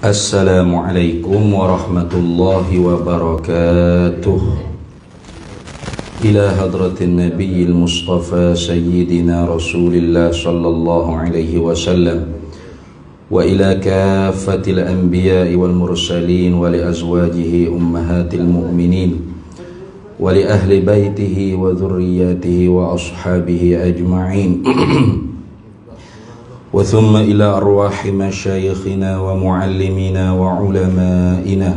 Assalamualaikum warahmatullahi wabarakatuh. Ila hadratin nabiyil mustafa sayyidina rasulillah sallallahu alaihi wasallam wa ila kaffatil anbiya'i wal mursalin wa li azwajihi ummahatil mu'minin wa li ahli baitihi wa dhurriyyatihi wa ashabihi ajma'in. وثم إلى أرواح مشايخنا ومعلمنا وعلمائنا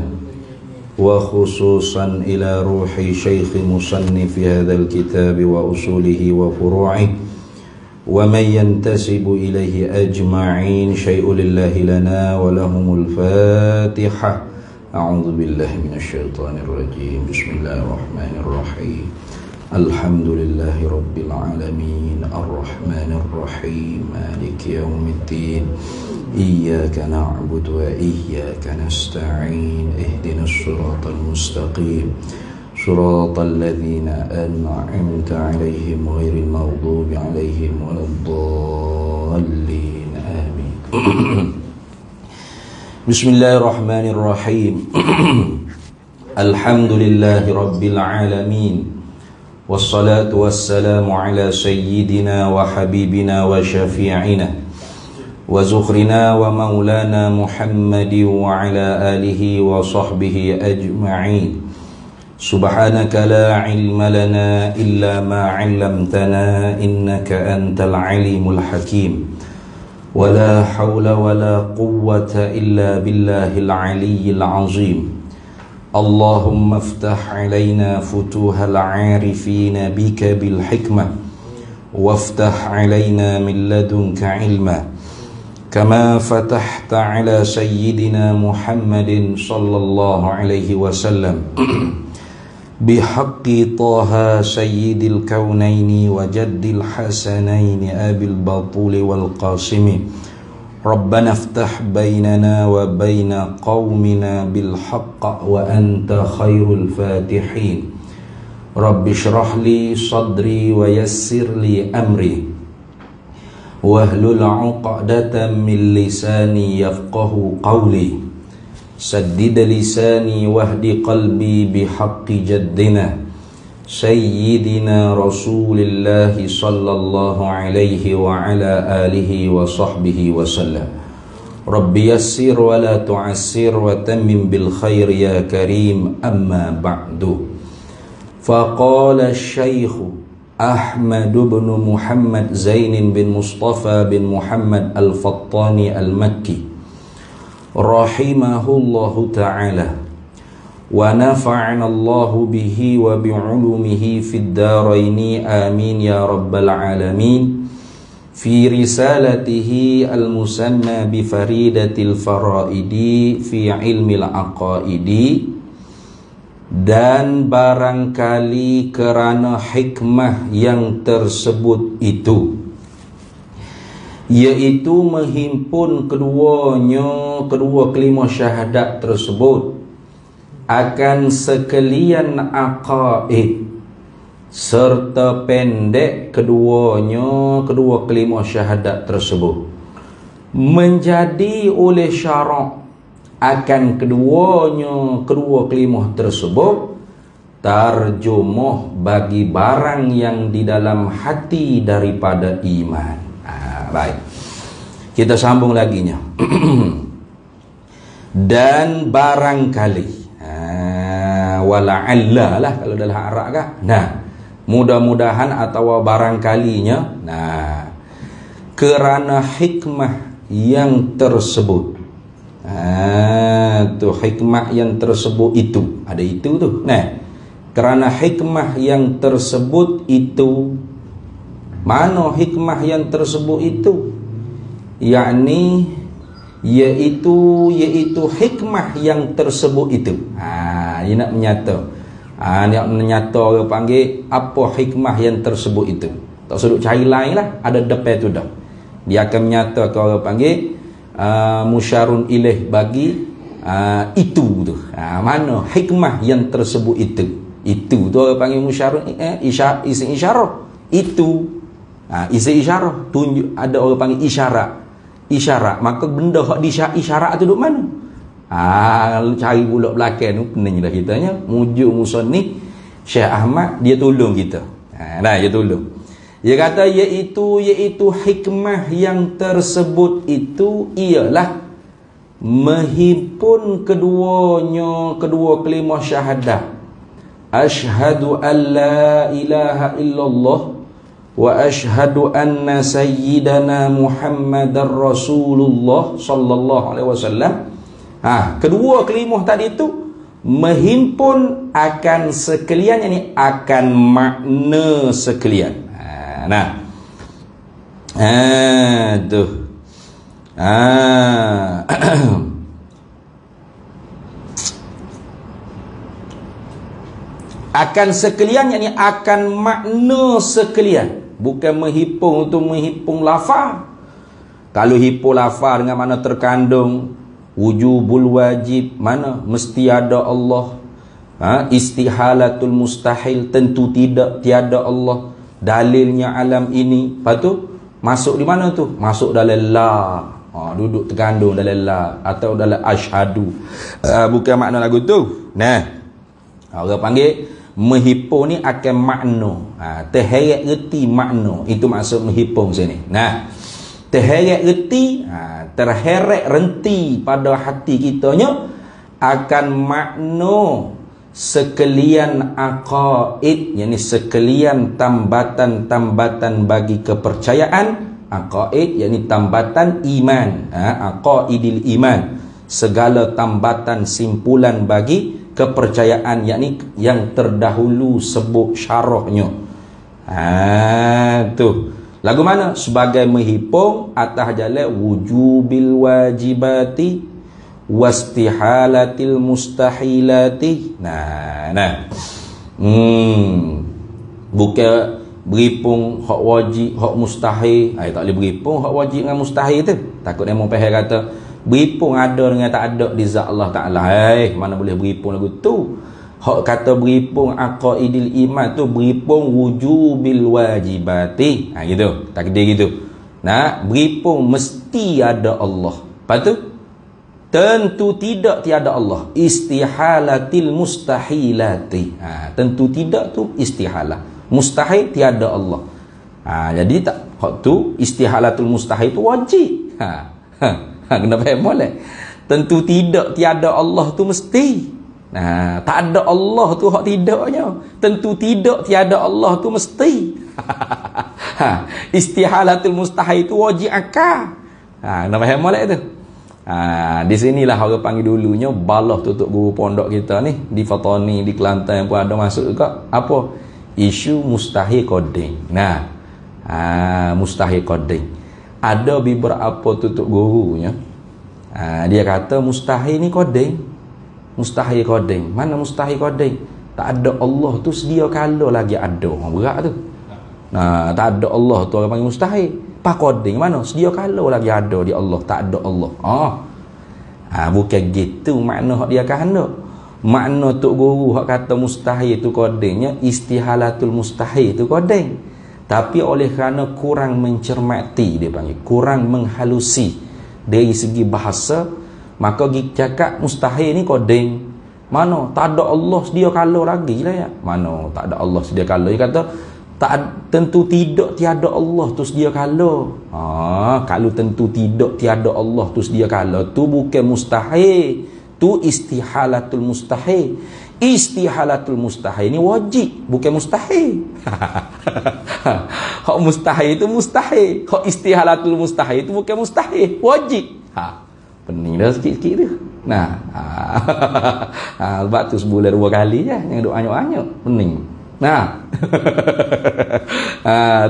وخصوصا إلى روح شيخ مصنف هذا الكتاب وأصوله وفروعه ومن ينتسب إليه أجمعين شيء لله لنا ولهم الفاتحة. أعوذ بالله من الشيطان الرجيم. بسم الله الرحمن الرحيم. الحمد لله رب العالمين الرحمن الرحيم مالك يوم الدين إياك نعبد وإياك نستعين اهدنا الصراط المستقيم صراط الذين أنعمت عليهم غير المغضوب عليهم ولا الضالين آمين. بسم الله الرحمن الرحيم. الحمد لله رب العالمين والصلاة والسلام على سيدنا وحبيبنا وشفيعنا وزخرنا ومولانا محمد وعلى آله وصحبه أجمعين. سبحانك لا علم لنا إلا ما علمتنا إنك أنت العليم الحكيم ولا حول ولا قوة إلا بالله العلي العظيم. اللهم افتح علينا فتوح العارفين بك بالحكمة وافتح علينا من لدنك علما كما فتحت على سيدنا محمد صلى الله عليه وسلم بحق طه سيد الكونين وجد الحسنين أبي البطول والقاسم. ربنا افتح بيننا وبين قومنا بالحق وأنت خير الفاتحين. رب اشرح لي صدري ويسر لي أمري واحلل عقدة من لساني يفقه قولي سدد لساني واهد قلبي بحق جدنا سيدنا رسول الله صلى الله عليه وعلى آله وصحبه وسلم. رب يسر ولا تعسر وتمم بالخير يا كريم. أما بعد، فقال الشيخ أحمد بن محمد زين بن مصطفى بن محمد الفطاني المكي رحمه الله تعالى ونفعنا الله به وبعلومه في الدارين آمين يا رب العالمين. في رسالته المسمى بفريدة الفرائد في علم العقائد. Dan barangkali kerana hikmah yang tersebut itu, yaitu menghimpun kedua kelima syahadat tersebut akan sekalian aqaid serta pendek kedua kelima syahadat tersebut menjadi oleh syarak akan kedua kelima tersebut tarjumah bagi barang yang di dalam hati daripada iman. Baik, kita sambung laginya. Dan barangkali wala'alla lah kalau dalam Arab kah. Nah, mudah-mudahan atau barangkalinya. Nah, kerana hikmah yang tersebut. Tu hikmah yang tersebut itu. Ada itu tu. Nah, kerana hikmah yang tersebut itu. Mana hikmah yang tersebut itu? Yakni yaitu hikmah yang tersebut itu. Dia nak menyata. Dia nak menyata orang panggil apa hikmah yang tersebut itu. Tak sudut cari lain lah, ada depan tu dah. Dia akan menyata ke orang panggil musyarun ilaih bagi itu tu. Mana hikmah yang tersebut itu. Itu tu orang panggil musyarun isi isyarah. Itu isi isyarah tunjuk, ada orang panggil isyarat. Isyarat, maka benda hak isyarat tu duk mana? Kalau cari pula belakang tu pening dah kitanya. Mujuk musannif Syekh Ahmad, dia tolong kita. Dia tolong. Dia kata iaitu hikmah yang tersebut itu ialah menghimpun kedua kalimah syahadah. Asyhadu an la ilaha illallah wa asyhadu anna sayyidana Muhammadar Rasulullah sallallahu alaihi wasallam. Kedua kalimah tadi itu menghimpun akan sekalian, yakni akan makna sekalian. Tuh. Akan sekalian, yakni akan makna sekalian, bukan menghipung untuk menghipung lafaz. Kalau hipung lafaz dengan mana terkandung wujubul wajib, mana mesti ada Allah, istihalatul mustahil, tentu tidak tiada Allah, dalilnya alam ini. Lepas tu masuk di mana tu? Masuk dalam la. Duduk terkandung dalam la atau dalam asyhadu. Bukan makna lagu tu. Orang panggil menghipung ni akan makna. Terheret reti makna. Itu maksud menghipung sini. Terheret reti, terheret renti pada hati kitanya akan makna sekalian aqaid, yakni sekalian tambatan-tambatan bagi kepercayaan. Aqaid yakni tambatan iman, aqaidil iman, segala tambatan simpulan bagi kepercayaan, yakni yang terdahulu sebut syarahnya. Tu lagu mana? Sebagai menghipung atas jalan wujubil wajibati wastihalatil mustahilati. Bukan beripung hak wajib, hak mustahil. Tak boleh beripung hak wajib dengan mustahil tu. Takut dia mau faham kata beripung ada dengan tak ada di zat Allah Ta'ala. Mana boleh beripung lagu tu. Hak kata beripung aqaidil iman tu beripung wujubil wajibati. Gitu. Takdir gitu. Beripung mesti ada Allah. Lepas tu tentu tidak tiada Allah. Istihalatil mustahilati. Tentu tidak tu istihalah. Mustahil tiada Allah. Jadi tak hak tu istihalatul mustahil tu wajib. Kena faham boleh. Tentu tidak tiada Allah tu mesti. Tak ada Allah tu hak tidaknya. Tentu tidak tiada Allah tu mesti. Istihalatul mustahil tu wajib akal. Kena faham boleh tu. Di sinilah orang panggil dulunya balah tutup guru pondok kita ni di Fatani, di Kelantan pun ada masuk juga. Apa? Isu mustahil coding. Mustahil coding. Ada beberapa tutup gurunya. Dia kata mustahil ni coding. Mustahil coding. Mana mustahil coding? Tak ada Allah tu sedia kala lagi ada. Berat tu. Tak ada Allah tu orang panggil mustahil. Pak coding mana? Sedia kala lagi ada di Allah. Tak ada Allah. Bukan gitu makna hak dia kata. Makna tok guru hak kata mustahil itu kodengnya istihalatul mustahil itu kodeng. Tapi oleh kerana kurang mencermati, dia panggil kurang menghalusi dari segi bahasa, maka dia cakap mustahil ni kodeng. Mana tak ada Allah sedia kala lagi lah ya. Mana tak ada Allah sedia kala. Dia kata tentu tidak tiada Allah tu sedia kala. Kalau tentu tidak tiada Allah tu sedia kala tu bukan mustahil. Tu istihalatul mustahil. Istihalatul mustahil ni wajib, bukan mustahil. Hak mustahil itu mustahil. Hak istihalatul mustahil itu bukan mustahil, wajib. Pening dah sikit-sikit tu. Sebab tu sebulan 2 kali je yang duk anyuk-anyuk. Pening.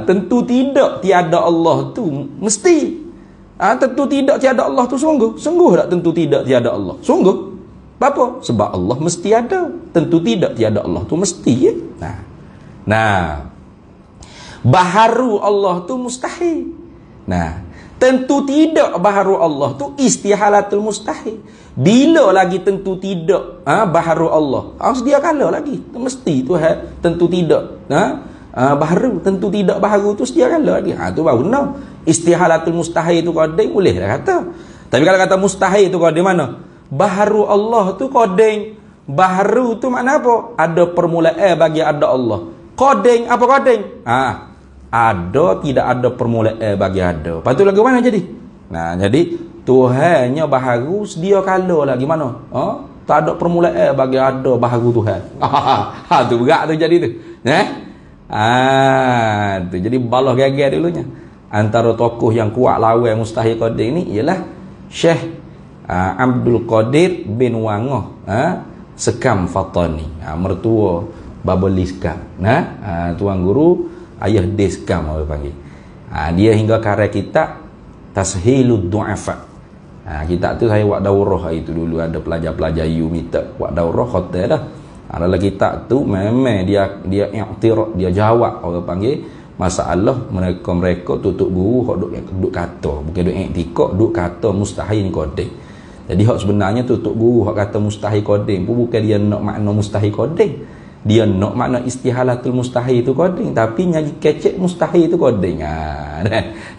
Tentu tidak tiada Allah tu mesti. Tentu tidak tiada Allah tu sungguh. Sungguh tak tentu tidak tiada Allah? Sungguh. Apa? Sebab Allah mesti ada. Tentu tidak tiada Allah tu mesti ya. Baharu Allah tu mustahil. Tentu tidak baharu Allah tu istihalatul mustahil. Bila lagi tentu tidak baharu Allah? Sedia kala lagi. Mesti tu tentu tidak. Baharu, tentu tidak baharu tu sedia kala lagi. Tu baru no. Istihalatul mustahil tu kodeng boleh dah kata. Tapi kalau kata mustahil tu kodeng mana? Baharu Allah tu kodeng. Baharu tu makna apa? Ada permulaan bagi ada Allah. Kodeng, apa kodeng? Ada, tidak ada permulaan bagi ada. Lepas tu lagu mana jadi? Nah, jadi Tuhannya baharu sedia kala lagi mana? Tak ada permulaan bagi ada baharu Tuhan. Tu berat tu jadi tu. Tu jadi balah gagal dulunya. Antara tokoh yang kuat lawan mustahil qadir ni ialah Syekh Abdul Qadir bin Wangah Sekam Fatani, mertua Babali Sekam. Tuan guru ayah dia Sekam orang panggil. Dia hingga karya kitab Tashilud Du'afa. Kitab tu saya buat daurah itu dulu, ada pelajar-pelajar you minta buat daurah hotel dah. Dalam kitab tu memang dia i'tiraf, dia jawab orang panggil masalah mereka tutup guru hok duk kata, bukan duk i'tikad, duk kata mustahil ni qadir. Jadi hak sebenarnya tutup guru hak kata mustahil qadir pun bukan dia nak makna mustahil qadir. Dia nak makna istihalatul mustahil tu qadir, tapi nyagi kecek mustahil tu qadir.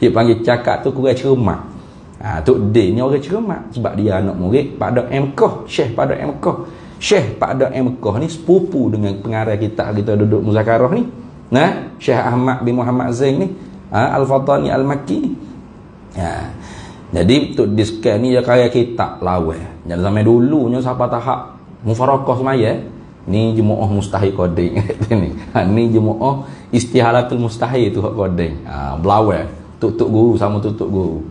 Dia panggil cakap tu kurang cermat. Tok D ni orang cermat sebab dia anak murid pada MK, Syekh pada MK. Syekh pada MK ni sepupu dengan pengarah kita duduk muzakarah ni. Syekh Ahmad bin Muhammad Zain ni, Al-Fatani Al-Makki ni. Jadi untuk diskan ni dia karya kitab lawan. Jadi zaman dulunya siapa tahap mufarakah semaya, ni jemaah mustahil qadir ni. Ni jemaah istihalatul mustahil tu hak qadir. Belawan tutup guru sama tutup guru.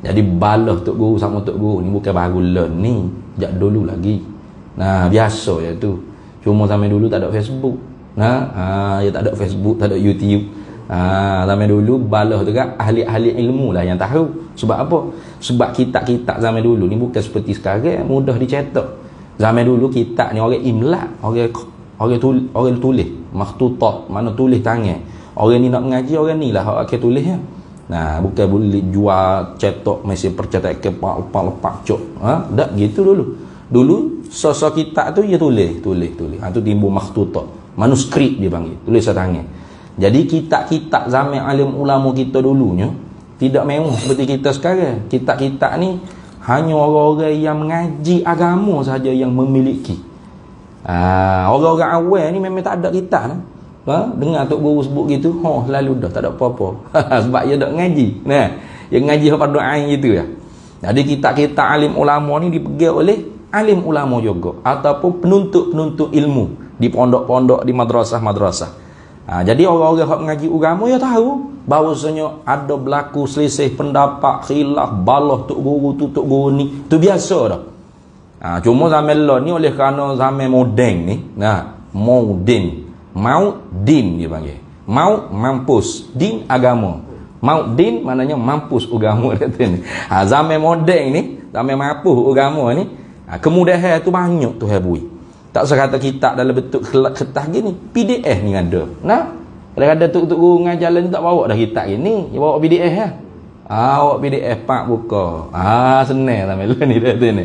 Jadi balah tok guru sama tok guru ni bukan baru learn ni, jak dulu lagi. Biasa je tu. Cuma zaman dulu tak ada Facebook. Ya tak ada Facebook, tak ada YouTube. Zaman dulu balah tu kan ahli-ahli ilmu lah yang tahu. Sebab apa? Sebab kitab-kitab zaman dulu ni bukan seperti sekarang mudah dicetak. Zaman dulu kitab ni orang imla, orang tulis, makhtutah, mana tulis tangan. Orang ni nak mengaji, orang ni lah hak akan tulisnya. Bukan boleh jual cetak mesin percetakan lepak cok. Tak gitu dulu. Dulu sosok kitab tu dia tulis. Tu timbul makhtutah, manuskrip dia panggil, tulisan tangan. Jadi kitab-kitab zaman alim ulama kita dulunya tidak mewah seperti kita sekarang. Kitab-kitab ni hanya orang-orang yang mengaji agama saja yang memiliki. Orang-orang awal ni memang tak ada kitab. Dengar tok guru sebut gitu, lalu dah tak ada apa-apa. Sebab dia tak ngaji. Dia ngaji pada ain gitu ya. Jadi kitab-kitab alim ulama ni dipegang oleh alim ulama juga ataupun penuntut-penuntut ilmu di pondok-pondok, di madrasah-madrasah. Jadi orang-orang yang mengaji agama ya tahu bahawasanya ada berlaku selisih pendapat, khilaf, balah tok guru tutup guru ni, tu biasa dah. Cuma zaman lah ni oleh kerana zaman moden ni, mau din dia panggil. Mau mampus, din agama. Mau din maknanya mampus agama kata ni. Zaman moden ni, zaman mampus agama ni, kemudahan tu banyak tu habui. Tak usah kata kitab dalam bentuk kertas gini, PDF ni ada. Kadang-kadang tok guru ngajar jalan tak bawa dah kitab gini, dia bawa PDF lah. Bawa PDF pak buka. Senang sampai ni dia ni.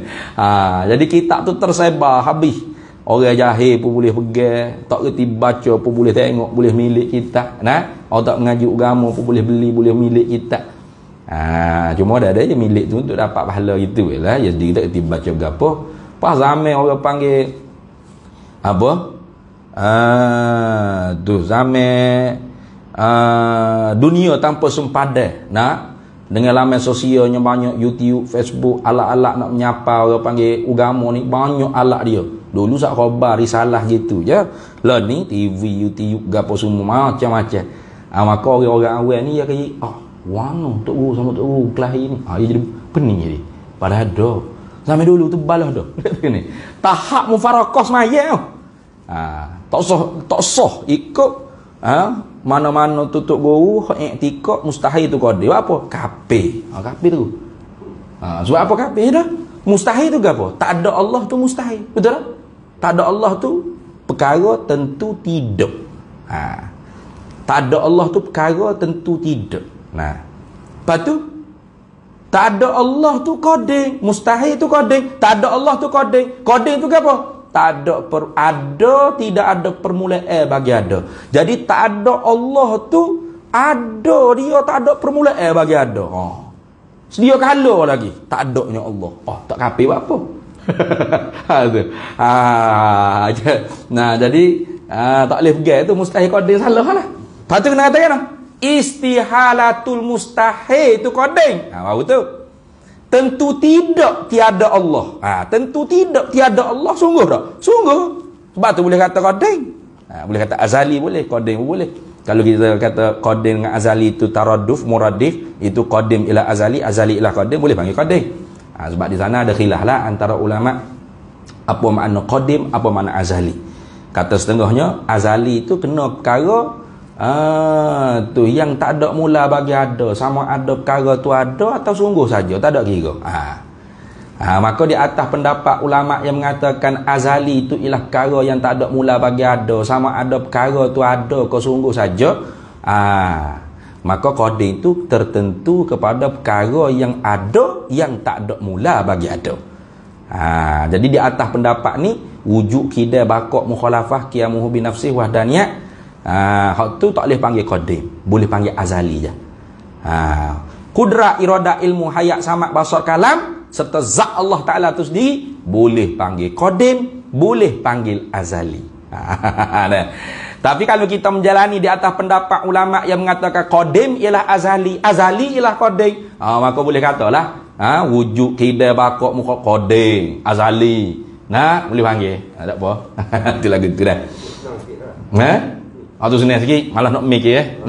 Jadi kitab tu tersebar habis. Orang jahil pun boleh pegang, tak reti baca pun boleh tengok, boleh milik kitab. Orang tak mengaji agama pun boleh beli, boleh milik kitab. Cuma ada je milik tu untuk dapat pahala gitu lah. Ya sendiri tak reti baca gapo. Pas zaman orang panggil apa? Tu zaman dunia tanpa sempadan. Dengan laman sosialnya banyak, YouTube, Facebook, alat-alat nak menyapa orang panggil agama ni banyak alat dia. Dulu sak khabar risalah gitu je. Lah ni TV, YouTube, gapo semua macam-macam. Maka orang-orang awal ni dia kata, wano tok guru sama tok guru kelahi ni. Dia jadi pening jadi. Padahal dah. Zaman dulu tu balah dah. Ni. Tahap mufarakah semaya. Tak sah ikut mana-mana tutup guru hak i'tikad mustahil tu qadir. Apa? Kafir. Kafir tu. Sebab apa kafir dah? Mustahil tu apa? Tak ada Allah tu mustahil. Betul tak? Tak ada Allah tu perkara tentu tidak. Tak ada Allah tu perkara tentu tidak. Lepas tu tak ada Allah tu qadir. Mustahil tu qadir. Tak ada Allah tu qadir. Qadir tu apa? Tak ada, tidak ada permulaan bagi ada. Jadi tak ada Allah tu ada, dia tak ada permulaan bagi ada. Sedia kala lagi tak adanya Allah. Tak kafir apa? Tu. Nah, jadi tak boleh pergi tu mustahil qadim salah lah. Lepas tu kena katakan istihalatul mustahil tu qadim. Baru tu. Tentu tidak tiada Allah. Tentu tidak tiada Allah, sungguh tak? Sungguh. Sebab tu boleh kata qadim. Boleh kata azali boleh, qadim boleh. Kalau kita kata qadim dengan azali itu taraduf, muradif, itu qadim ila azali, azali ila qadim, boleh panggil qadim. Sebab di sana ada khilaf lah antara ulama apa makna qadim, apa makna azali. Kata setengahnya azali itu kena perkara tu yang tak ada mula bagi ada, sama ada perkara tu ada atau sungguh saja, tak ada kira. Maka di atas pendapat ulama yang mengatakan azali itu ialah perkara yang tak ada mula bagi ada, sama ada perkara tu ada ke sungguh saja, maka qadim itu tertentu kepada perkara yang ada yang tak ada mula bagi ada. Jadi di atas pendapat ni wujud kidai bakok mukhalafah qiyamuhu bi nafsih wahdaniyah, hak tu tak boleh panggil qadim, boleh panggil azali je. Kudrat iradah ilmu hayat samat basar kalam serta zat Allah Ta'ala tu sendiri boleh panggil qadim, boleh panggil azali. Tapi kalau kita menjalani di atas pendapat ulama yang mengatakan qadim ialah azali, azali ialah qadim, maka boleh katalah wujud kidai bakok muka qadim, azali. Nah, boleh panggil. Tak apa. Itu lagu tu dah. Tu senang sikit, malah nak mikir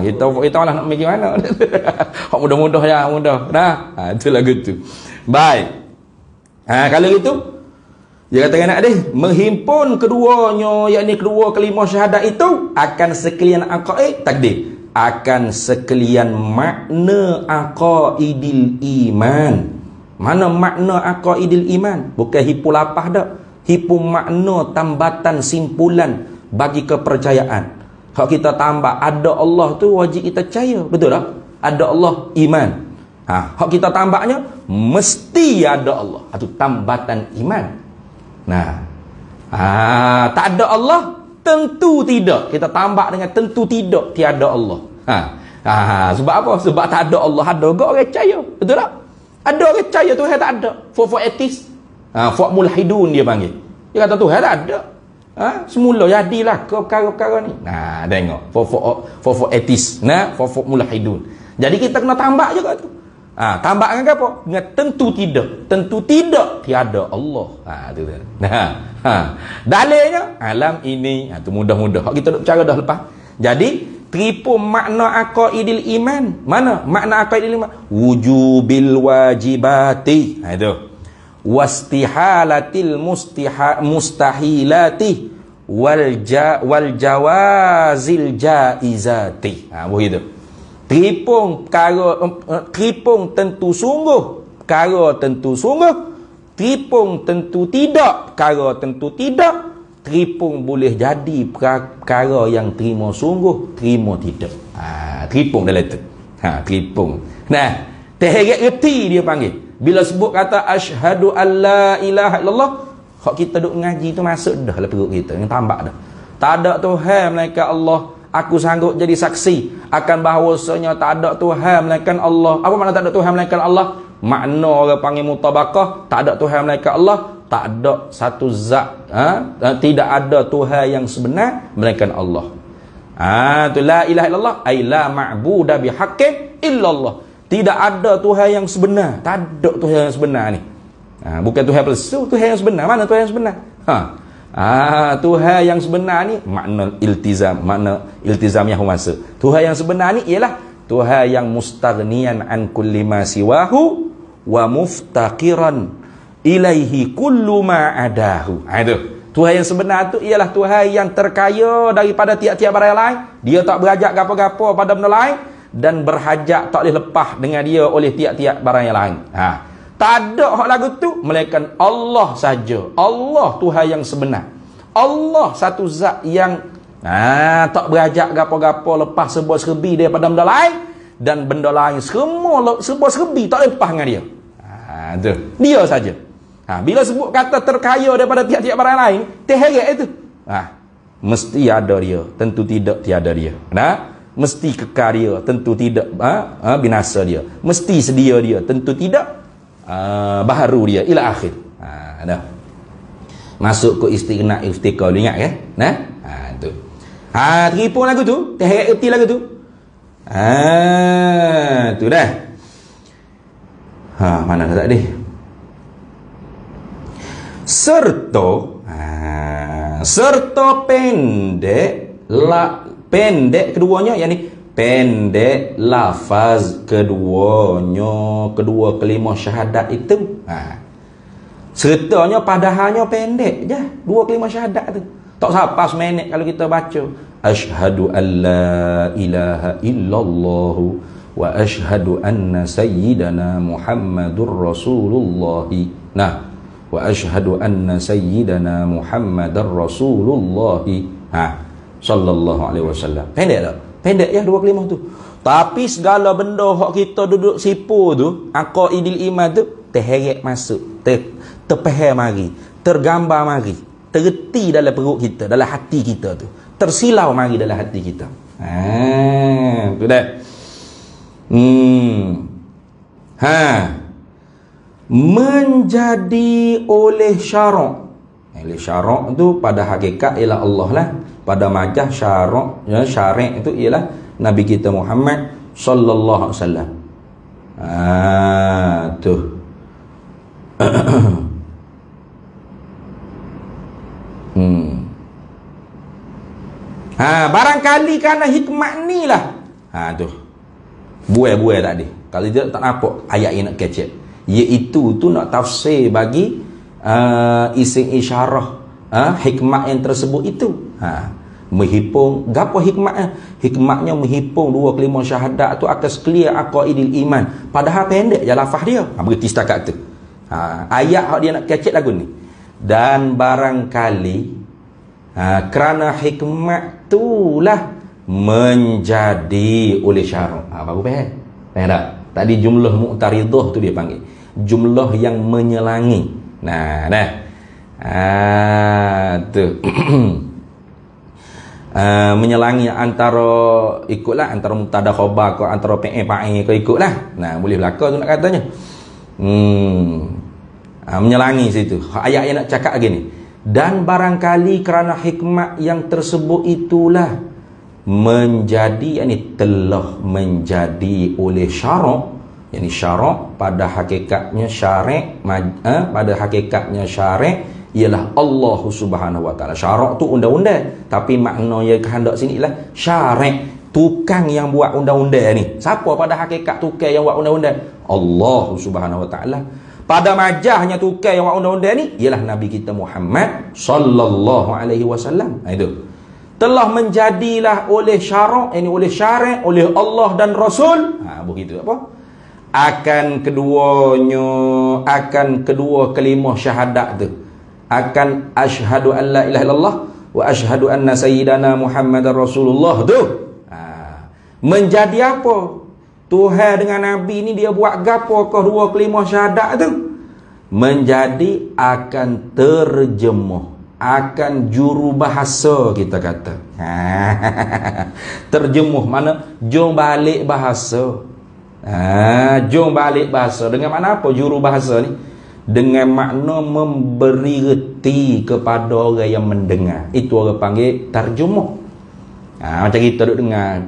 kita malah nak mikir mana. Hak mudah-mudah je, mudah. Itu lagu tu. Baik. Kalau gitu dia katakan nak menghimpun keduanya, yakni kedua kalimah syahadat itu akan sekalian aqaid takdir, akan sekalian makna aqaidil iman. Mana makna aqaidil iman? Bukan hipu lapah dak. Hipu makna tambatan simpulan bagi kepercayaan. Hak kita tambah ada Allah tu wajib kita percaya, betul tak? Ada Allah iman. Hak kita tambahnya mesti ada Allah. Itu tambatan iman. Tak ada Allah, tentu tidak. Kita tambah dengan tentu tidak tiada Allah. Sebab apa? Sebab tak ada Allah, ada ke orang percaya, betul tak? Ada orang percaya Tuhan tak ada. For etis. For mulhidun dia panggil. Dia kata Tuhan tak ada. Semula jadilah ke perkara-perkara ni. Tengok. For etis. For mulhidun. Jadi kita kena tambah juga tu. Tambah dengan apa? Dengan tentu tidak. Tentu tidak tiada Allah. Tu. Dalilnya alam ini. Tu mudah-mudah. Kita duk cara dah lepas. Jadi tripu makna aqaidil iman. Mana makna aqaidil iman? Wujubil wajibati. Itu. Wastihalatil mustahilati wal jawazil jaizati. Begitu. Tripung tentu sungguh, perkara tentu sungguh, tripung tentu tidak, perkara tentu tidak, tripung boleh jadi perkara yang terima sungguh, terima tidak. Tripung dalam itu. Tripung. Terheret reti dia panggil. Bila sebut kata asyhadu alla ilaha illallah, hak kita duk ngaji tu masuk dah lah perut kita, yang tambah dah. Tak ada Tuhan melainkan Allah. Aku sanggup jadi saksi akan bahawasanya tak ada Tuhan melainkan Allah. Apa makna tak ada Tuhan melainkan Allah? Makna orang panggil mutabakah, tak ada Tuhan melainkan Allah, tak ada satu zat, tidak ada Tuhan yang sebenar melainkan Allah. Tu la ilaha illallah ay la ma'budu bihaqqin illallah. Tidak ada Tuhan yang sebenar, tak ada Tuhan yang sebenar ni. Bukan Tuhan palsu, Tuhan yang sebenar. Mana Tuhan yang sebenar? Tuhan yang sebenar ni makna iltizam yang masuk. Tuhan yang sebenar ni ialah Tuhan yang mustaghniyan an kulli ma siwahu wa muftaqiran ilaihi kullu ma adahu. Itu. Tuhan yang sebenar tu ialah Tuhan yang terkaya daripada tiap-tiap barang lain. Dia tak berhajat gapo-gapo pada benda lain dan berhajat tak boleh lepas dengan dia oleh tiap-tiap barang yang lain. Tak ada hak lagu tu melainkan Allah saja. Allah Tuhan yang sebenar. Allah satu zat yang tak berajak gapo-gapo lepas sebuah serbi daripada benda lain, dan benda lain semua sebuah serbi tak lepas dengan dia. Tu. Dia saja. Bila sebut kata terkaya daripada tiap-tiap barang lain, terheret itu. Mesti ada dia, tentu tidak tiada dia. Mesti kekal dia, tentu tidak binasa dia. Mesti sedia dia, tentu tidak baharu dia ila akhir. Dah. Masuk ke istiqlal ingat kan? Nah. Tu. Teripun lagu tu, terheret erti lagu tu. Tu dah. Mana dah tadi? Serta pendek pendek keduanya, yakni pendek lafaz keduanya, kedua kalimah syahadat itu. Sertanya padahalnya pendek je, dua kalimah syahadat tu. Tak sampai seminit kalau kita baca asyhadu an la ilaha illallah wa asyhadu anna sayyidana Muhammadur Rasulullah. Nah, wa asyhadu anna sayyidana Muhammadar Rasulullah sallallahu alaihi wasallam. Pendek tak? Pendek ya dua kalimah tu. Tapi segala benda hak kita duduk sipu tu, aqaidil iman tu terheret masuk, terpaham mari, tergambar mari, terreti dalam perut kita, dalam hati kita tu. Tersilau mari dalam hati kita. Tu dah. Menjadi oleh syarak. Oleh syarak tu pada hakikat ialah Allah lah. Pada majah syarak, ya, syarak itu ialah Nabi kita Muhammad sallallahu alaihi wasallam. Tu. Barangkali kerana hikmat ni lah. Tu. Buai-buai tadi. Kalau dia tak nampak ayat yang nak kecek. Iaitu tu nak tafsir bagi isim isyarah hikmat yang tersebut itu. Menghipung gapo hikmatnya? Hikmatnya menghipung dua kalimah syahadat tu atas clear aqaidil iman. Padahal pendek je lafaz dia. Berhenti setakat tu. Ayat hak dia nak kecek lagu ni. Dan barangkali kerana hikmat itulah menjadi oleh syarak. Baru faham? Faham tak? Tadi jumlah mu'taridah tu dia panggil. Jumlah yang menyelangi. Nah, dah. Tu. Menyelangi antara ikutlah antara mubtada khabar ke antara pa'i ke ikutlah. Nah, boleh belaka tu nak katanya. Menyelangi situ. Ayat yang nak cakap lagi ni. Dan barangkali kerana hikmat yang tersebut itulah menjadi, yakni telah menjadi oleh syarak, yakni syarak pada hakikatnya syarak, pada hakikatnya syarak ialah Allah Subhanahu wa taala. Syarak tu undang-undang, tapi makna yang kehendak sini ialah syarak, tukang yang buat undang-undang ni. Siapa pada hakikat tukang yang buat undang-undang? Allah Subhanahu wa taala. Pada majahnya tukang yang buat undang-undang ni ialah Nabi kita Muhammad sallallahu alaihi wasallam. Itu telah menjadilah oleh syarak, ini oleh syarak, oleh Allah dan Rasul. Begitu apa? Akan keduanya, akan kedua kalimah syahadat tu, akan asyhadu an la ilaha illallah wa asyhadu anna sayyidana Muhammadar Rasulullah tu. Menjadi apa? Tuhan dengan Nabi ni dia buat gapo ke dua kalimah syahadat tu? Menjadi akan terjemuh, akan juru bahasa kita kata. Terjemuh mana? Jom balik bahasa. Jom balik bahasa. Dengan makna apa juru bahasa ni? Dengan makna memberi reti kepada orang yang mendengar. Itu orang panggil terjemuh. Macam kita duduk dengar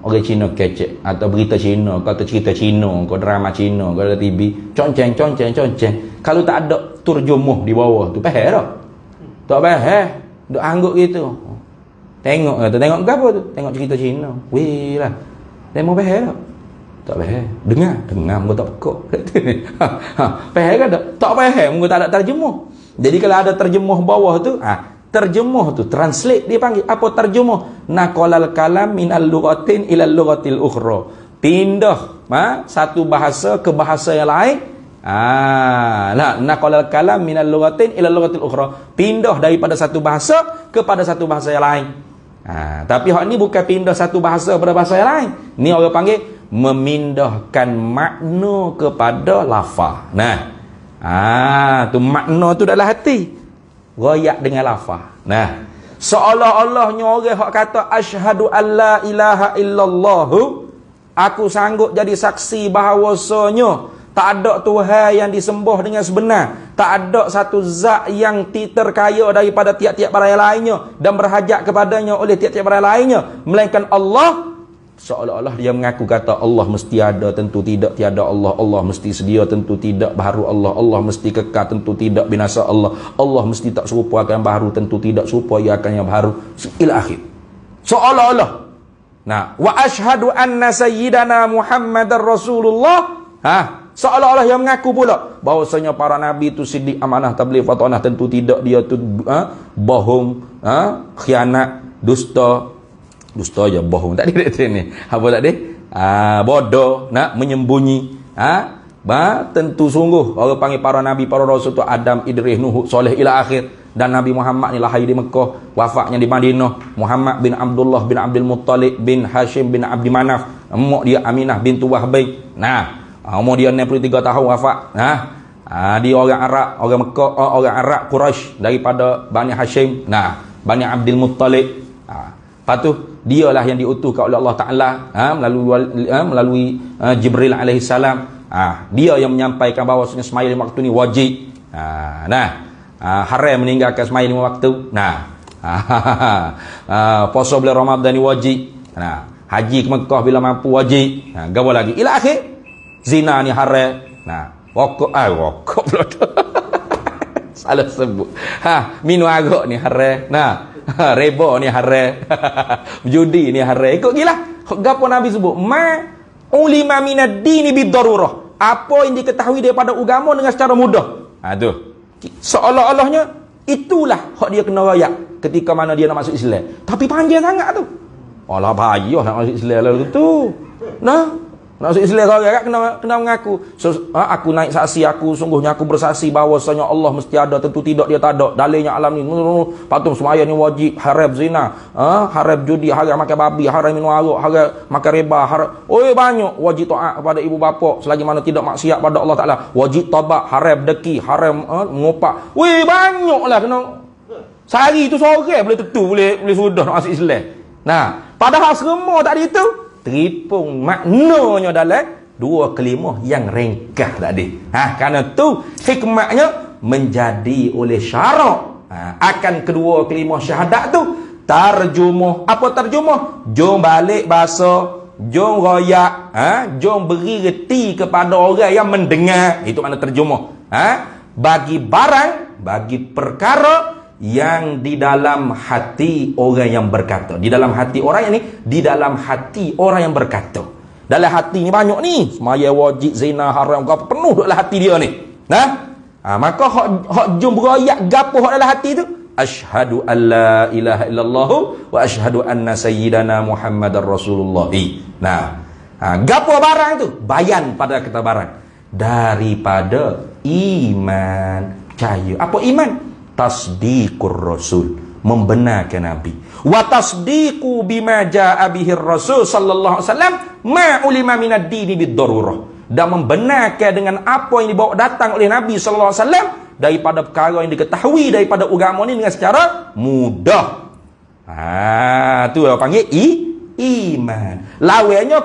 orang Cina kecek atau berita Cina, atau cerita Cina, atau drama Cina, atau TV, conceng. Kalau tak ada terjemuh di bawah tu, faham tak? Tak faham, duk angguk gitu. Tengok apa tu? Tengok cerita Cina. Weh lah. Demo faham tak? Tak faham. Dengar muka tak pekak. Faham kan tak? Tak faham, muka tak ada terjemuh. Jadi kalau ada terjemuh bawah tu, terjemuh tu translate dia panggil apa terjemuh? Naqalal kalam minal lughatin ila lughatil ukhra. Pindah satu bahasa ke bahasa yang lain. Naqalal kalam minal lughatin ila lughatil ukhra. Pindah daripada satu bahasa kepada satu bahasa yang lain. Tapi hak ni bukan pindah satu bahasa pada bahasa yang lain. Ni orang panggil memindahkan makna kepada lafaz. Tu makna tu dalam hati. Royak dengan lafaz. Seolah-olahnya orang hak kata asyhadu alla ilaha illallah, aku sanggup jadi saksi bahawasanya Tak ada Tuhan yang disembah dengan sebenar. Tak ada satu zat yang terkaya daripada tiap-tiap barang lainnya dan berhajat kepadanya oleh tiap-tiap barang lainnya, melainkan Allah. Seolah-olah dia mengaku kata Allah mesti ada, tentu tidak, tiada Allah. Allah mesti sedia, tentu tidak, baharu Allah. Allah mesti kekal, tentu tidak, binasa Allah. Allah mesti tak serupa akan baharu, tentu tidak, serupa ia akan yang baharu, ila akhir. Seolah-olah. Nah, wa asyhadu anna sayyidana Muhammadar Rasulullah. Seolah-olah yang mengaku pula bahawasanya para nabi itu siddiq, amanah, tabligh, fatanah, tentu tidak, dia tu bohong, khianat, dusta aja, bohong tak ada ni. Apa tak ada? Bodoh, nak menyembunyi. Tentu sungguh orang panggil para nabi, para rasul tu Adam, Idris, Nuh, Soleh ila akhir. Dan Nabi Muhammad ni lahir di Mekah, wafatnya di Madinah. Muhammad bin Abdullah bin Abdul Muttalib bin Hashim bin Abdi Manaf. Mak dia Aminah bintu Wahbai. Umur dia 63 tahun wafat. Dia orang Arab, orang Mekah, orang Arab Quraisy daripada Bani Hashim. Bani Abdul Muttalib. Lepas tu dialah yang diutuskan oleh Allah Taala melalui Jibril alaihi salam. Dia yang menyampaikan bahawasanya sembahyang 5 waktu ni wajib. Haram meninggalkan sembahyang 5 waktu. Puasa bulan Ramadan ni wajib. Haji ke Mekah bila mampu wajib. Gapo lagi? Ila akhir. Zina ni haram. Rokok pula tu. Salah sebut. Minum arak ni haram. Riba ni haram. Judi ni haram. Ikut gila. Gapo Nabi sebut? Ma ulima minad dini bidarurah. Apa yang diketahui daripada agama dengan secara mudah. Tu. Seolah-olahnya itulah hak dia kena rayak ketika mana dia nak masuk Islam. Tapi panjang sangat tu. Alah payah nak masuk Islam lalu tu. Nak masuk Islam kena mengaku. Aku naik saksi, aku sungguhnya aku bersaksi bahawasanya Allah mesti ada, tentu tidak, dia tak ada. Dalilnya alam ni. Patung semaya ni wajib, haram zina, haram judi, haram makan babi, haram minum arak, haram makan riba, haram. Banyak wajib taat kepada ibu bapa selagi mana tidak maksiat pada Allah Taala. Wajib taubat, haram deki, haram ngopak. Banyaklah kena. Sehari tu seorang boleh tentu boleh sudah nak masuk Islam. Padahal semua tak ada itu. Teripung maknanya dalam dua kalimah yang ringkas tadi. Kerana tu hikmahnya menjadi oleh syarak akan kedua kalimah syahadat tu terjemah. Apa terjemah? Jom balik bahasa, jom royak, jom beri reti kepada orang yang mendengar. Itu makna terjemah. Bagi barang, bagi perkara yang di dalam hati orang yang berkata. Di dalam hati orang ini, di dalam hati orang yang berkata. Dalam hati ni banyak ni, semaya wajib, zina, haram, apa penuh dalam hati dia ni. Maka hak jom berayak gapo hak dalam hati tu? Asyhadu an la ilaha illallah wa asyhadu anna sayyidana Muhammadar Rasulullah. Gapo barang tu? Bayan pada kata barang. Daripada iman, percaya. Apa iman? Tasdiqur Rasul, membenarkan Nabi. Wa tasdiqu bima jaa bihi Rasul sallallahu alaihi wasallam ma ulima minad dini bidarurah. Dan membenarkan dengan apa yang dibawa datang oleh Nabi sallallahu alaihi wasallam daripada perkara yang diketahui daripada agama ni dengan secara mudah. Tu yang panggil iman. Lawannya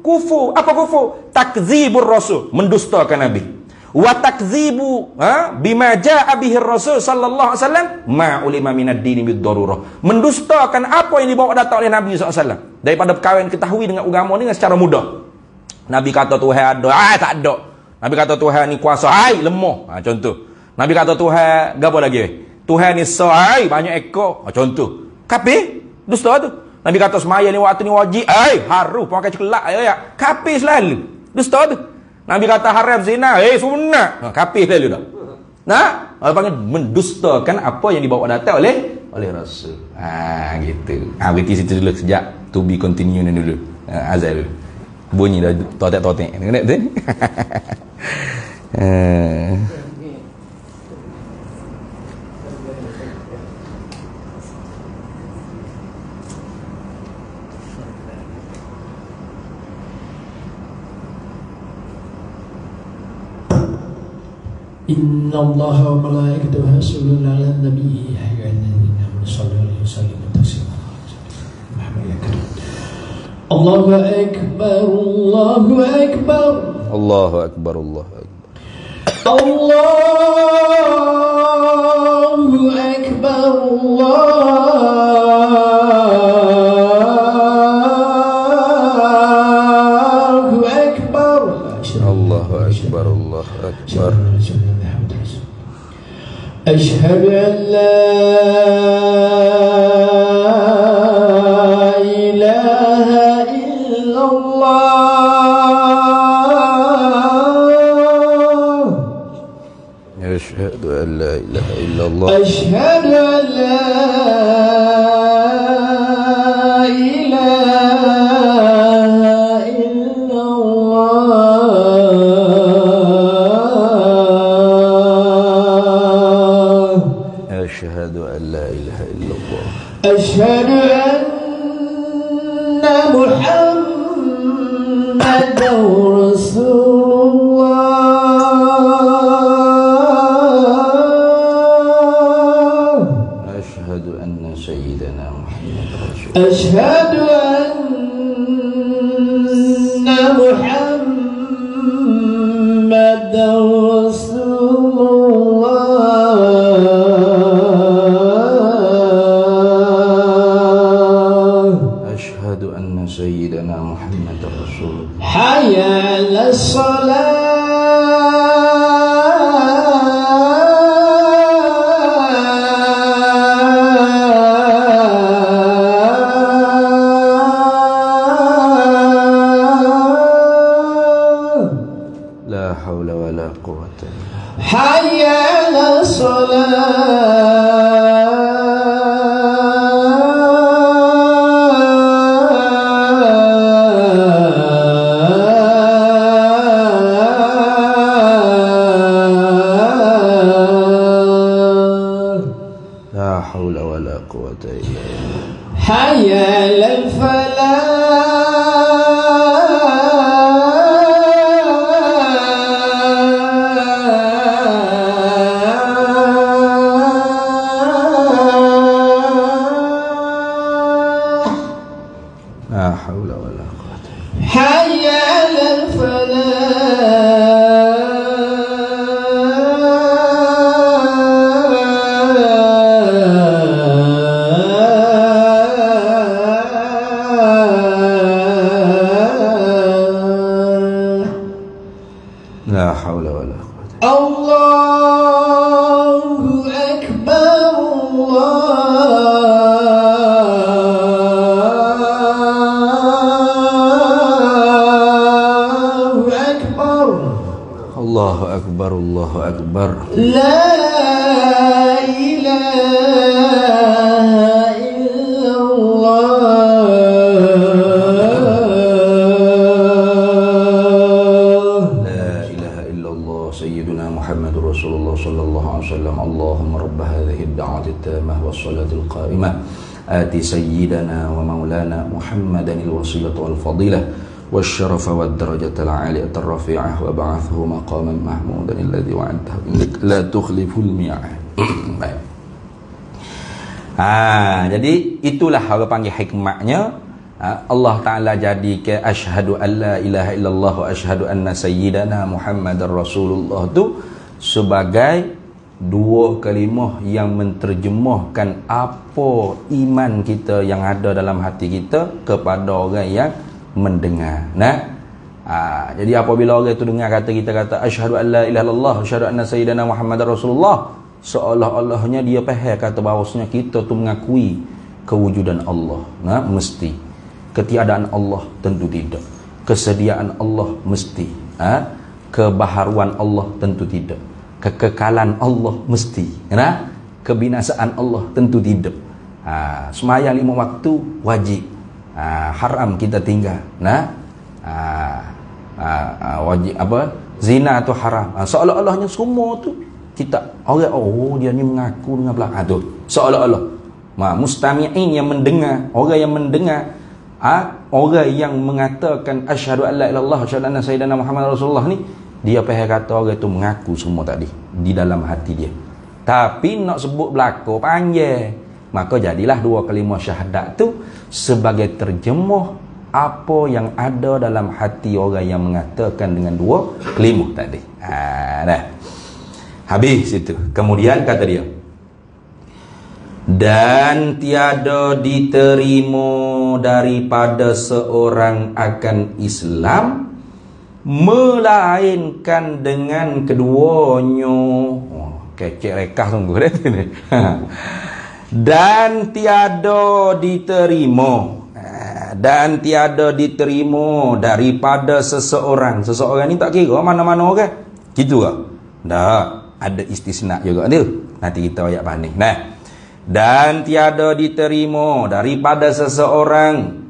kufur. Apa kufur? Takdzibur Rasul, mendustakan Nabi. Wa takdzibu bima jaa bihi Rasul sallallahu alaihi wasallam ma ulima minad dini bidarurah. Mendustakan apa yang dibawa datang oleh Nabi sallallahu alaihi wasallam daripada perkara yang ketahui dengan agama ni dengan secara mudah. Nabi kata Tuhan ada, tak ada. Nabi kata Tuhan ni kuasa, lemah. Contoh. Nabi kata Tuhan gapo lagi? Tuhan ni banyak ekor. Contoh. Kafir, dusta tu. Nabi kata semaya ni waktu ni wajib, harus pakai celak ya. Kafir selalu. Dusta tu. Nabi kata haram zina, sunat. Kafir selalu dah. Orang panggil mendustakan apa yang dibawa datang oleh Rasul. Gitu. Berarti situ dulu sejak to be continue ni dulu. Azal dulu. Bunyi dah totek-totek. Kena betul? Inna Allah wa malaikatahu yusalluna 'alan nabi ya ayyuhalladzina amanu sallu 'alaihi wa sallimu taslima. Allahu akbar, Allahu akbar. Allahu akbar, Allahu akbar. Allahu akbar, Allahu akbar. Allahu akbar, Allahu akbar. Asyhadu an la ilaha illallah. Asyhadu an la ilaha illallah. Asyhadu an la ilaha illallah. Asyhadu an la ilaha illallah. Asyhadu anna Muhammadan Rasulullah. Asyhadu anna sayyidana Muhammad Rasul. Asyhadu anna Muhammadan Rasulullah. Asyhadu anna sayyidana Muhammad Rasul. Hayya 'alas salat. La haula wa la quwwata illa Hayya 'alas salat. la haula wa la quwwata illa billah. Hayya 'alal falah. La haula wa la quwwata illa Hayya 'alal falah. la haula wa la quwwata. Allahu akbar, Allahu akbar. Allahu akbar, Allahu akbar. La ilaha illallah. La ilaha illallah sayyiduna Muhammadur Rasulullah sallallahu alaihi wasallam. Allahumma rabb hadhihi ad-da'wati at-tammah was-salati al-qa'imah. Ati sayyidana wa maulana Muhammadan al-wasilata wal-fadilah والشرف والدرجة العالية الرفيعة وابعثه مقاما محمودا الذي وعدته إنك لا تخلف الميعاد. Baik. Jadi itulah orang panggil hikmahnya. Allah Ta'ala jadikan asyhadu an la ilaha illallah wa asyhadu anna sayyidana Muhammadar Rasulullah tu sebagai dua kalimah yang menterjemahkan apa iman kita yang ada dalam hati kita kepada orang yang mendengar. Jadi apabila orang itu dengar kita kata asyhadu an la ilaha illallah asyhadu anna sayyidana Muhammadar Rasulullah, seolah-olahnya dia faham kata bahawasanya kita tu mengakui kewujudan Allah. Mesti. Ketiadaan Allah tentu tidak. Kesediaan Allah mesti. Kebaharuan Allah tentu tidak. Kekekalan Allah mesti. Kebinasaan Allah tentu tidak. Sembahyang 5 waktu wajib. Haram kita tinggal. Wajib apa? Zina tu haram. Seolah-olahnya semua tu kita orang dia ni mengaku dengan belakang tu. Seolah-olah. Mustami'in yang mendengar, orang yang mendengar, orang yang mengatakan asyhadu an la ilaha illallah asyhadu anna sayyidana Muhammad Rasulullah ni, dia faham kata orang tu mengaku semua tadi di dalam hati dia. Tapi nak sebut belaka panjang. Maka jadilah dua kalimah syahadat tu sebagai terjemah apa yang ada dalam hati orang yang mengatakan dengan dua kalimat tadi. Dah. Habis itu. Kemudian kata dia, dan tiada diterima daripada seorang akan Islam melainkan dengan keduanya. Kecek rekah sungguh dah ni. Dan tiada diterima daripada seseorang. Seseorang ni tak kira mana-mana orang. Gitu ke? Tak, ada istisna juga dia. Nanti kita ayat banding. Nah. Dan tiada diterima daripada seseorang.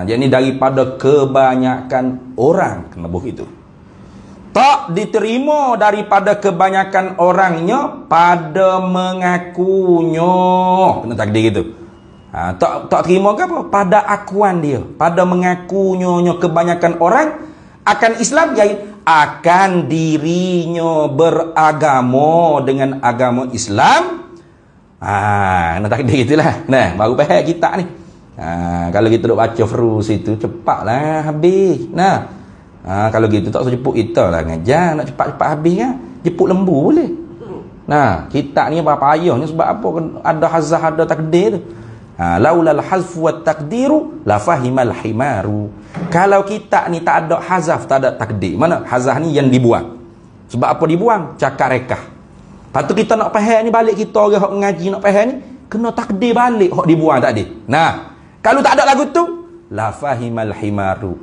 Jadi daripada kebanyakan orang. Kenapa begitu? Tak diterima daripada kebanyakan orangnya pada mengakunya. Kena takdir gitu. Tak terima ke apa? Pada akuan dia, pada mengakunya kebanyakan orang akan Islam, iaitu akan dirinya beragama dengan agama Islam. Nak takdir gitulah. Nah, baru faham kita ni. Kalau kita duk baca frus itu cepatlah habis. Nah, kalau gitu tak usah jemput kita lah ngajar, nak cepat-cepat habis kan. Jemput lembu boleh. Nah, kita ni apa payahnya sebab apa? Ada hazah, ada takdir tu. Laulal hazfu wat taqdiru la fahimal himaru. Kalau kita ni tak ada hazaf, tak ada takdir. Mana hazah ni yang dibuang. Sebab apa dibuang? Cakap rekah. Lepas tu kita nak faham ni balik, kita orang hok mengaji nak faham ni kena takdir balik hok dibuang tadi. Nah, kalau tak ada lagu tu la fahimal himaru.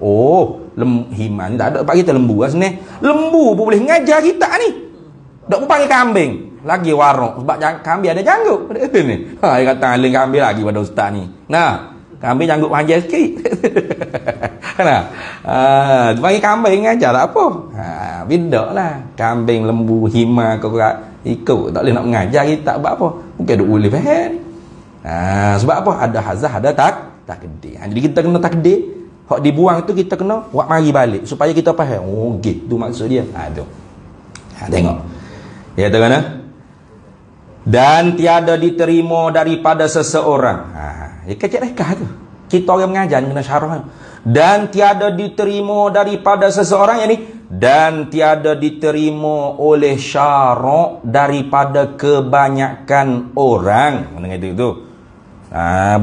Himan ni tak ada pak kita lembu lah sini. Lembu pun boleh ngajar kita ni. Tak pun panggil kambing. Lagi warok sebab kambing ada janggut ni. Dia kata aling kambing lagi pada ustaz ni. Nah, kambing janggut panjang sikit. Nah, panggil kambing ngajar tak apa. Bedaklah kambing, lembu, hima kau ikut tak boleh nak mengajar kita sebab apa? Mungkin duk boleh faham. Sebab apa? Ada hazah, ada takdir. Jadi kita kena takdir. Hak dibuang tu kita kena buat mari balik supaya kita faham. Oh, gitu maksud dia. Tu. Tengok. Dia kata mana? Dan tiada diterima daripada seseorang. Dia kecek rekah tu. Kita orang mengajar kena syarah. Dan tiada diterima daripada seseorang, yang ni, dan tiada diterima oleh syarak daripada kebanyakan orang. Mana kata itu?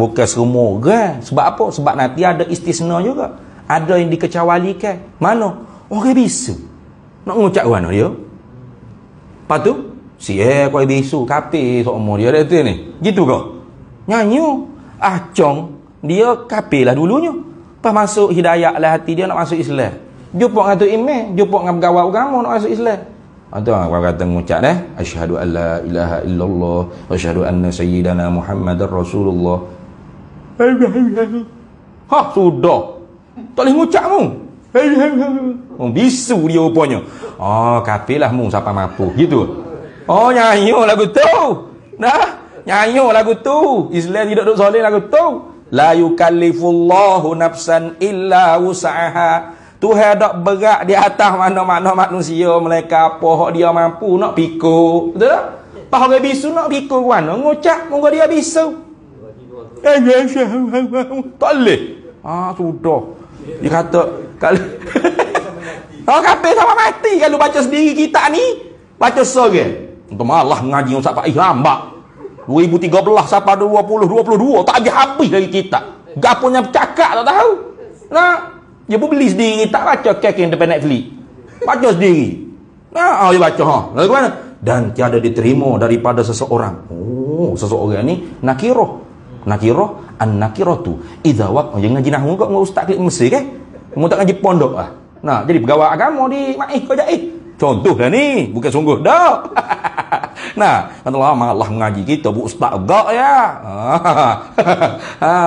Bukan semua orang. Sebab apa? Sebab nanti ada istisna juga. Ada yang dikecualikan. Mana? Orang bisu. Nak ngucap mana dia? Lepas tu kau bisu kafir seumur dia tu ni. Gitu kau. Nyanyi acong dia kafir lah dulunya. Lepas masuk hidayah lah hati dia nak masuk Islam. Jumpa dengan tu imam, jumpa dengan pegawai agama nak masuk Islam. Tu orang kata ngucap asyhadu an la ilaha illallah wa asyhadu anna sayyidana Muhammadar Rasulullah. Sudah. Tak boleh ngucap mu. Bisu dia rupanya. Kafir lah mu siapa mampu. Gitu. Nyanyi lagu tu. Nah, nyanyi lagu tu. Islam tidak duk soleh lagu tu. La yukallifullahu nafsan illa wus'aha. Tuhan tak berat di atas mana-mana manusia mereka apa hak dia mampu nak pikul. Betul tak? Pas orang bisu nak pikul mana? Ngucap moga dia bisu. Tak boleh. Sudah. Dia kata kalau kafir sama mati kalau baca sendiri kita ni. Baca sorang. Untuk malah mengaji Ustaz Faiz lambat. 2013 sampai 2022 tak habis dari kita. Gaponya bercakap tak tahu. Nah, dia pun beli sendiri, tak baca kek depan Netflix. Baca sendiri. Dia baca lalu mana? Dan tiada diterima daripada seseorang. Seseorang ni nakirah. Nakirah an-nakiratu idza waqa. Jangan ngaji nahwu kau dengan ustaz klik Mesir ke? Mu tak ngaji pondok ah. Nah, jadi pegawai agama di Maih kau jahit. Contoh dah ni, bukan sungguh dah. Nah, kata Allah mengaji kita bu ustaz gak ya.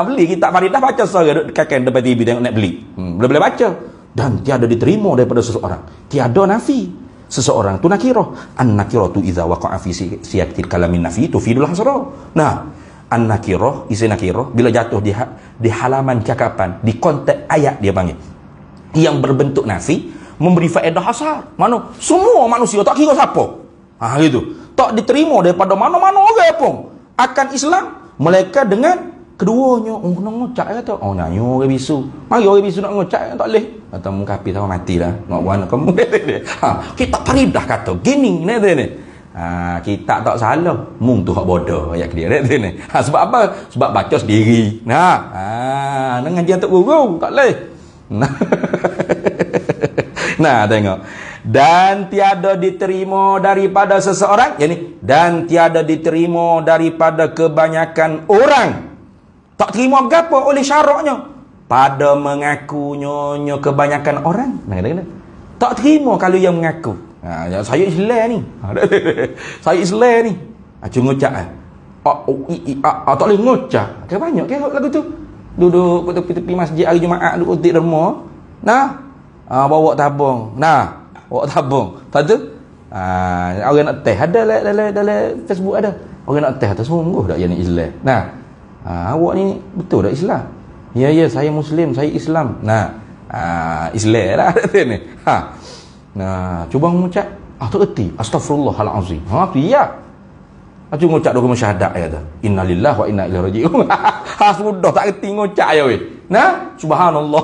Beli kitab Faridah baca seorang kakek depan TV tengok nak beli. Boleh baca. Dan tiada diterima daripada seseorang. Tiada nafi. Seseorang tu nakirah. An-nakiratu idza waqa'a fi siyatil kalamin nafi tufidul hasra. Nah, an-nakirah, isi nakirah bila jatuh di halaman cakapan, di konteks ayat dia panggil. Yang berbentuk nafi memberi faedah hasar. Mana? Semua manusia tak kira siapa. Gitu. Tak diterima daripada mana-mana orang pun akan Islam mereka dengan keduanya kena ngocak kata. Oh nyanyi orang bisu. Mari orang bisu nak ngocak tak boleh. Kata mu kafir sama mati dah. Nak buat kamu. Kita faridah kata gini ni. Kita tak salah. Mung tu hak bodoh ayat dia ni. Sebab apa? Sebab baca sendiri. Nak ngaji untuk guru tak boleh. Nah tengok. Dan tiada diterima daripada seseorang, yakni dan tiada diterima daripada kebanyakan orang. Tak terima apa oleh syaraknya pada mengakunya kebanyakan orang. Nah, tak terima kalau yang mengaku. Saya Islam ni. Saya Islam ni. Cuma ngucap tak boleh ngucap. Kan banyak ke lagu tu. Duduk tepi-tepi masjid hari Jumaat duduk utik derma. Nah, bawa tabung. Nah, bawa tabung. Lepas tu orang nak teh ada dalam Facebook ada. Orang nak teh tu sungguh tak yang Islam. Nah, awak ni betul tak Islam? Ya, saya Muslim, saya Islam. Nah, Islam lah ni. Nah, cuba mengucap tak erti. Astaghfirullahalazim. Ya. Aku ngucap dua syahadat kata. Innalillahi wa inna ilaihi raji'un. Sudah tak erti ngucap ya weh. Nah, subhanallah.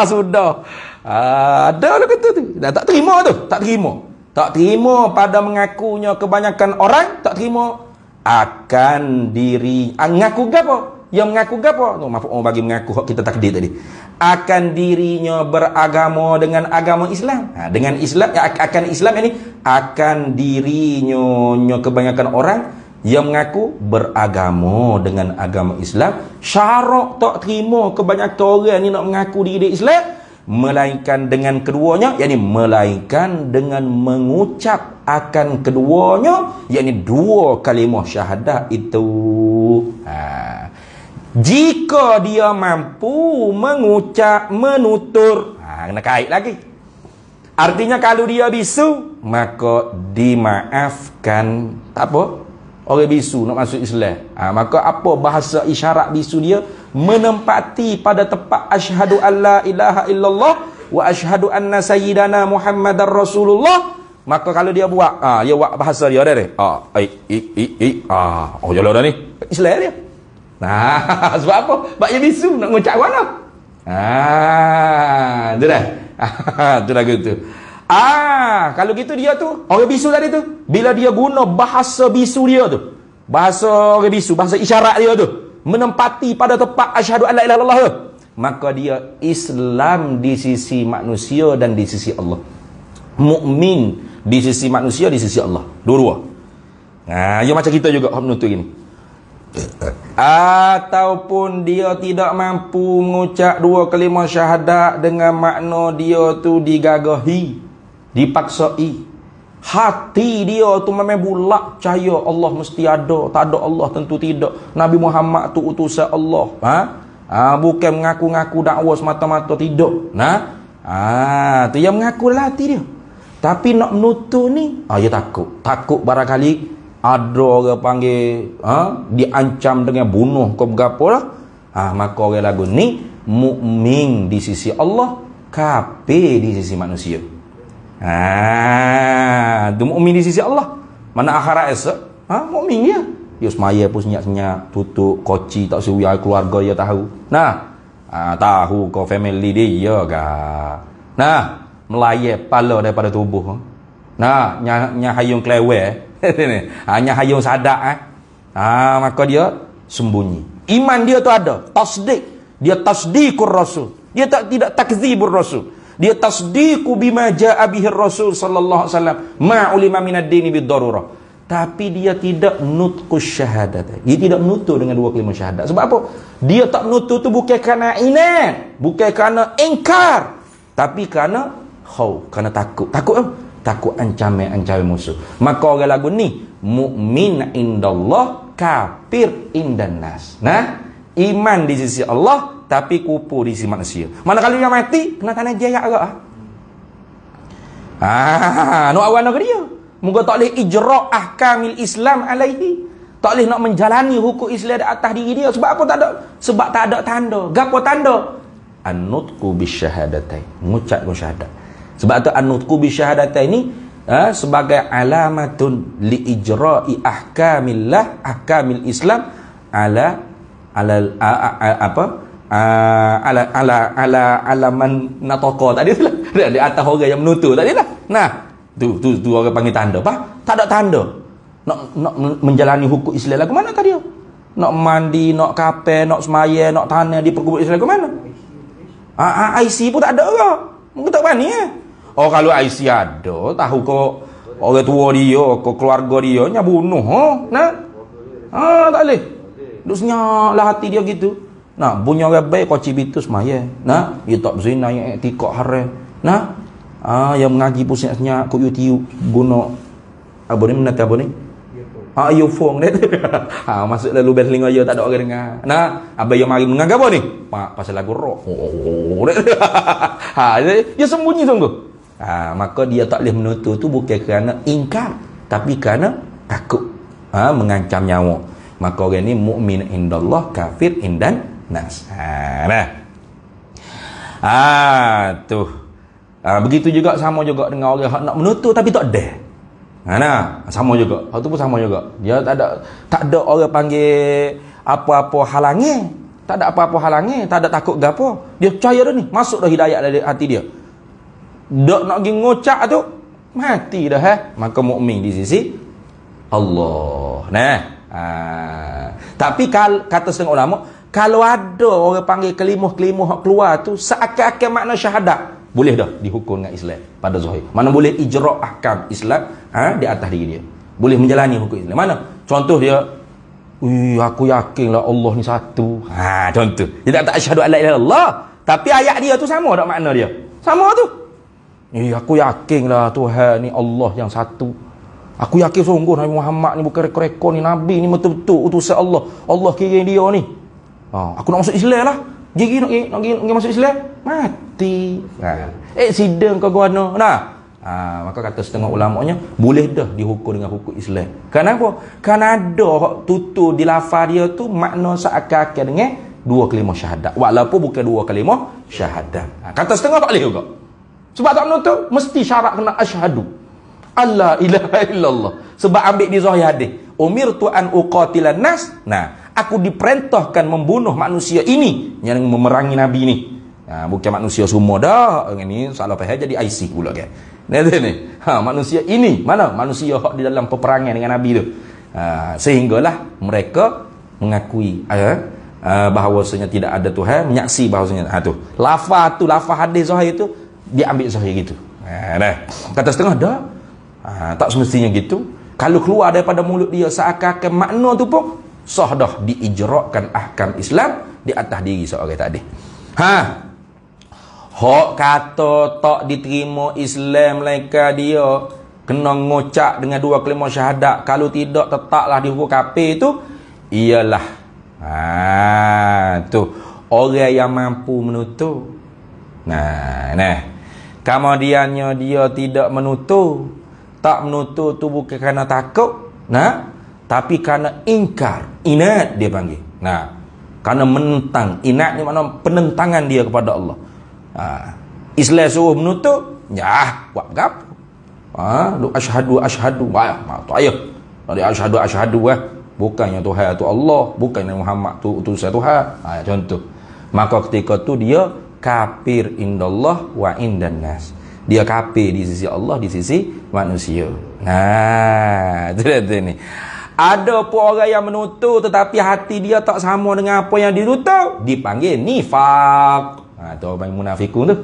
Sudah. Ada lah kata tu. Dah tak terima tu. Tak terima. Tak terima pada mengakunya kebanyakan orang. Tak terima akan diri. Mengaku gapo? Yang mengaku gapo? Tu maaf bagi mengaku hak kita takdir tadi. Akan dirinya beragama dengan agama Islam. Dengan Islam akan Islam ini akan dirinya kebanyakan orang yang mengaku beragama dengan agama Islam. Syarak tak terima kebanyakan orang ni nak mengaku diri dia Islam, melainkan dengan keduanya, yakni melainkan dengan mengucap akan keduanya, yakni dua kalimah syahadah itu. Jika dia mampu mengucap, menutur, kena kait lagi. Artinya kalau dia bisu, maka dimaafkan. Tak apa, orang bisu nak masuk Islam. Maka apa bahasa isyarat bisu dia? Menempati pada tempat asyhadu an la ilaha illallah wa asyhadu anna sayyidana Muhammadar Rasulullah. Maka kalau dia buat, dia buat bahasa dia dia. Jalan dah ni. Islam dia. Nah, sebab apa? Sebab dia bisu nak ngucap mana? Tu dah. Tu dah gitu. Kalau gitu dia tu, orang bisu tadi tu, bila dia guna bahasa bisu dia tu, bahasa orang bisu, bahasa isyarat dia tu, menempati pada tempat asyhadu an la ilaha illallah tu, maka dia Islam di sisi manusia dan di sisi Allah. Mukmin di sisi manusia, di sisi Allah. Dua-dua. Dia macam kita juga menuntut gini. Ataupun dia tidak mampu mengucap dua kalimah syahadat dengan makna dia tu digagahi, dipaksai. Hati dia tu memang bulat percaya Allah mesti ada, tak ada Allah tentu tidak. Nabi Muhammad tu utusan Allah. Bukan mengaku-ngaku dakwah semata-mata tidak. Tu yang mengaku dalam hati dia. Tapi nak menutup ni, dia takut. Takut barangkali ada orang panggil diancam dengan bunuh ke berapa lah. Maka orang lagu ni mukmin di sisi Allah, kafir di sisi manusia. Tu mukmin di sisi Allah. Mana akhirat esok mukmin dia. Dia semaya pun senyap-senyap, tutup koci, tak suruh keluarga dia tahu. Tahu kau family dia ke. Melayar pala daripada tubuh. Nyahayung kelewek. Hanya hayung sadak. Maka dia sembunyi. Iman dia tu ada, tasdik. Dia tasdiqur rasul. Dia tidak takzibur rasul. Dia tasdiqu bima jaa bihi rasul sallallahu alaihi wasallam ma ulima minad dini bid darurah. Tapi dia tidak nutqus syahadat. Dia tidak menutur dengan dua kalimah syahadat. Sebab apa? Dia tak menutur tu bukan kerana inat, bukan kerana ingkar, tapi kerana khauf, kerana takut. Takut ancaman musuh. Maka orang lagu ni mukmin indallah, kafir indan nas. Iman di sisi Allah tapi kufur di sisi manusia. Mana kalau dia mati kena tanah jaya agak. Nak awan ke dia. Moga tak boleh ijra' ahkamil Islam alaihi. Tak boleh nak menjalani hukum Islam di atas diri dia. Sebab apa tak ada? Sebab tak ada tanda. Gapo tanda? An-nutqu bisyahadatain. Mengucap syahadat. Sebab tu an-nutqu bisyahadatain ini sebagai alamatun li ijra'i ahkamil Islam ala ala man nataqa tadi lah. Di atas orang yang menutur tadi lah. Nah, tu orang panggil tanda. Apa? Tak ada tanda. Nak menjalani hukum Islam lagu mana tadi? Nak mandi, nak kapel, nak semaya, nak tanah di perkubur Islam lagu mana? IC pun tak ada ke? Mungkin tak berani Oh, kalau IC ada, tahu kok orang tua dia, kok keluarga dia nya bunuh, nah. Tak boleh. Duk senyap lah hati dia gitu. Nah, bunyi orang baik kau cibitus semaya. Nah, dia tak berzina yang etikok haram. Nah, yang mengaji pun senyap-senyap kau YouTube guna apa ni menata apa ni? Earphone dia tu. Masuk lalu bel telinga dia tak ada orang dengar. Nah, abang yang mari menganggap apa ni? Pasal lagu rock. Dia sembunyi sungguh. Maka dia tak boleh menutur tu bukan kerana ingkar, tapi kerana takut. Mengancam nyawa. Maka orang ni mukmin indallah, kafir indan nas. Tu. Begitu juga sama juga dengan orang nak menutur tapi tak ada. Sama juga. Hal tu pun sama juga. Dia tak ada orang panggil apa-apa halangi. Tak ada apa-apa halangi, tak ada takut gapo. Dia percaya dah ni, masuk dah hidayah dari hati dia. Dok nak pergi ngocak tu, mati dah Maka mukmin di sisi Allah. Tapi kata setengah ulama, kalau ada orang panggil kelimuh-kelimuh keluar tu seakan-akan makna syahadat, boleh dah dihukum dengan Islam pada zahir. Mana boleh ijra' ahkam Islam di atas diri dia. Boleh menjalani hukum Islam. Mana? Contoh dia, aku yakinlah Allah ni satu. Contoh. Dia tak asyhadu alla ilaha illallah, tapi ayat dia tu sama tak makna dia? Sama tu. Aku yakinlah Tuhan ni Allah yang satu. Aku yakin sungguh Nabi Muhammad ni bukan rekor-rekor ni, Nabi ni betul-betul utusan Allah. Allah kira dia ni. Aku nak masuk Islam lah. Gigi nak masuk Islam, mati. Sidang kau guna. Maka kata setengah ulamanya, boleh dah dihukum dengan hukum Islam. Kenapa? Kerana ada tutur di lafaz dia tu makna seakan-akan dengan dua kalimah syahadat, walaupun bukan dua kalimah syahadat. Kata setengah tak boleh juga. Sebab tak menutup, mesti syarat kena asyhadu alla ilaha illallah. Sebab ambil di zahir hadis, umirtu an uqatilan nas. Aku diperintahkan membunuh manusia ini yang memerangi Nabi ni. Bukan manusia semua dah. Ini salah faham jadi IC pula kan. Ni. Manusia ini mana? Manusia hak di dalam peperangan dengan Nabi tu. Sehinggalah mereka mengakui bahawasanya tidak ada Tuhan, menyaksi bahawasanya tu. Lafaz hadis zahir tu diambil zahir gitu. Kata setengah dah. Tak semestinya gitu. Kalau keluar daripada mulut dia seakan-akan makna tu pun sah dah diijrakan ahkam Islam di atas diri seorang tadi. Hak kata tak diterima Islam mereka dia kena ngocak dengan dua kalimah syahadat, kalau tidak tetaplah dihukum kafir tu, ialah tu orang yang mampu menutur. Kemudiannya dia tidak menutur. Tak menutur tu bukan kerana takut, tapi kerana ingkar, inat dia panggil. Kerana menentang. Inat ni makna penentangan dia kepada Allah. Islam suruh menutup, buat gapo? Asyhadu tak payah. Asyhadu bukannya Tuhan tu Allah, bukannya Muhammad tu utusan Tuhan. Contoh. Maka ketika tu dia kafir indallah wa indan nas. Dia kafir di sisi Allah, di sisi manusia. Itu ni. Ada pun orang yang menutur tetapi hati dia tak sama dengan apa yang dinutur, dipanggil nifaq. Tu orang munafikun tu.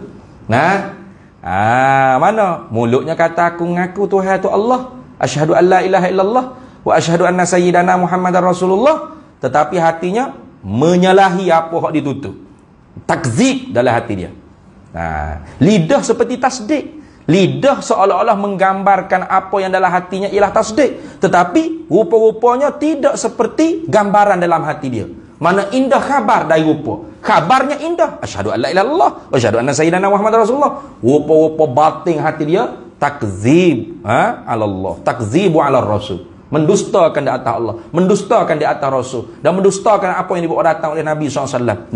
Mana? Mulutnya kata aku mengaku Tuhan tu Allah, asyhadu alla ilaha illallah wa asyhadu anna sayyidana Muhammadar Rasulullah, tetapi hatinya menyalahi apa hak ditutur. Takzib dalam hati dia. Lidah seperti tasdik. Lidah seolah-olah menggambarkan apa yang dalam hatinya ialah tasdik, tetapi rupa-rupanya tidak seperti gambaran dalam hati dia. Mana indah khabar dari rupa. Khabarnya indah, asyhadu alla ilaha illallah wa asyhadu anna sayyidana Muhammadar Rasulullah. Rupa-rupa batin hati dia takzib ala Allah, takzibu ala Rasul, mendustakan di atas Allah, mendustakan di atas Rasul, dan mendustakan apa yang dibawa datang oleh Nabi SAW.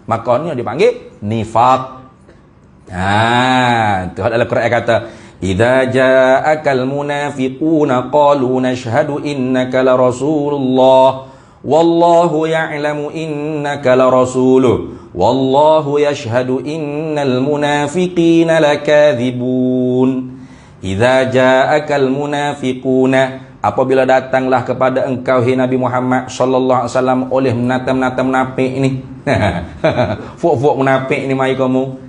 Makanya dipanggil nifaq. Itu dalam Quran kata, idza ja'akal munafiquna qalu nashhadu innaka la rasulullah wallahu ya'lamu innaka larasuluh wallahu yashhadu innal munafiqina lakadzibun. Idza ja'akal munafiquna, apabila datanglah kepada engkau hai Nabi Muhammad sallallahu alaihi wasallam oleh menata-menata munafik ni. Fuk-fuk munafik ni mai kamu.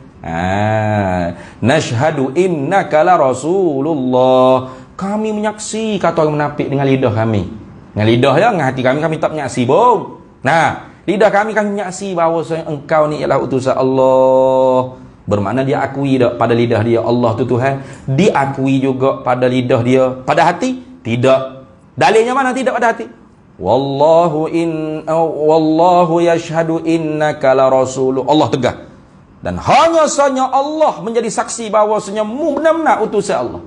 Nashhadu innaka la rasulullah. Kami menyaksi, kata orang munafik dengan lidah kami. Dengan lidah ya, dengan hati kami tak menyaksi bong. Nah, lidah kami menyaksi bahawa engkau ni ialah utusan Allah. Bermakna dia akui tak pada lidah dia Allah tu Tuhan, diakui juga pada lidah dia, pada hati tidak. Dalilnya mana tidak pada hati? Wallahu yashhadu innaka la rasul. Allah tegas. Dan hanya saja Allah menjadi saksi bahawasanya mu benar-benar utusan Allah.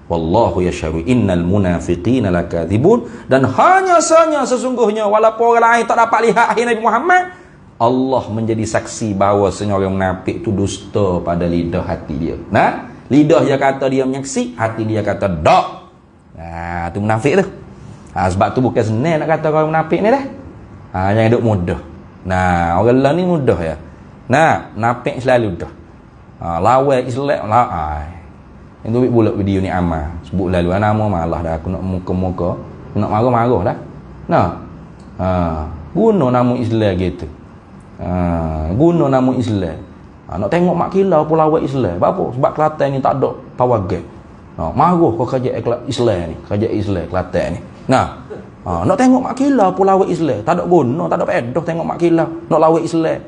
Wallahu yashhadu innal munafiqina lakadzibun. Dan hanya saja sesungguhnya walaupun orang lain tak dapat lihat Nabi Muhammad, Allah menjadi saksi bahawasanya orang munafik itu dusta pada lidah hati dia. Nah, lidah dia kata dia menyaksi, hati dia kata tak. Nah, tu munafik tu. Sebab tu bukan senang nak kata orang munafik ni dah. Jangan duk mudah. Nah, orang lain ni mudah ya. Nah, munafik selalu dah. Lawan Islam lah. Itu buat video ni amal. Sebut lalu nama malah dah aku nak muka-muka. Nak marah-marah dah. Nah. Guna nama Islam gitu. Guna nama Islam. Nak tengok mak kila pun lawan Islam. Apa? Sebab Kelantan ni tak ada power gap. Marah kau kerja Islam ni, kerja Islam Kelantan ni. Nak tengok mak kila pun lawan Islam. Tak ada guna, tak ada pedoh tengok mak kila nak lawan Islam.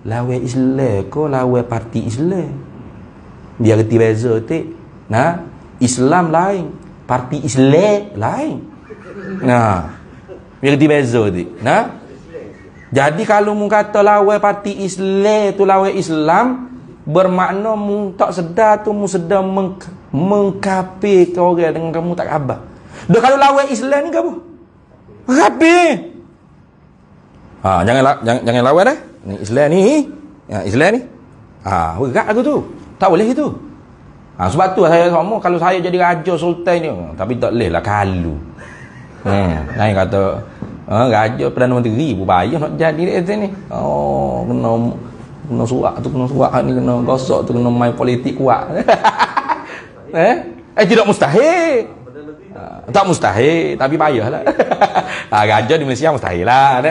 Lawan Islam ko lawan parti Islam. Dia reti beza tik. Nah, Islam lain, parti Islam lain. Nah, dia reti beza tik. Nah, jadi kalau mu kata lawan parti Islam tu lawan Islam, bermakna mu tak sedar tu mu sedang mengkafirkan orang dengan kamu tak khabar. Dah kalau lawan Islam ni ke apa? Kafir. Jangan lawan dah. Ni Islam ni. Islam ni. Berat aku tu. Tak boleh itu. Sebab tu saya sama kalau saya jadi raja sultan ni, tapi tak boleh lah kalau. Lain kata raja Perdana Menteri pun payah nak jadi dia ni. Kena suak ni, kena gosok tu, kena main politik kuat. Tidak mustahil. Tak mustahil, tapi payahlah. Raja di Malaysia mustahil lah.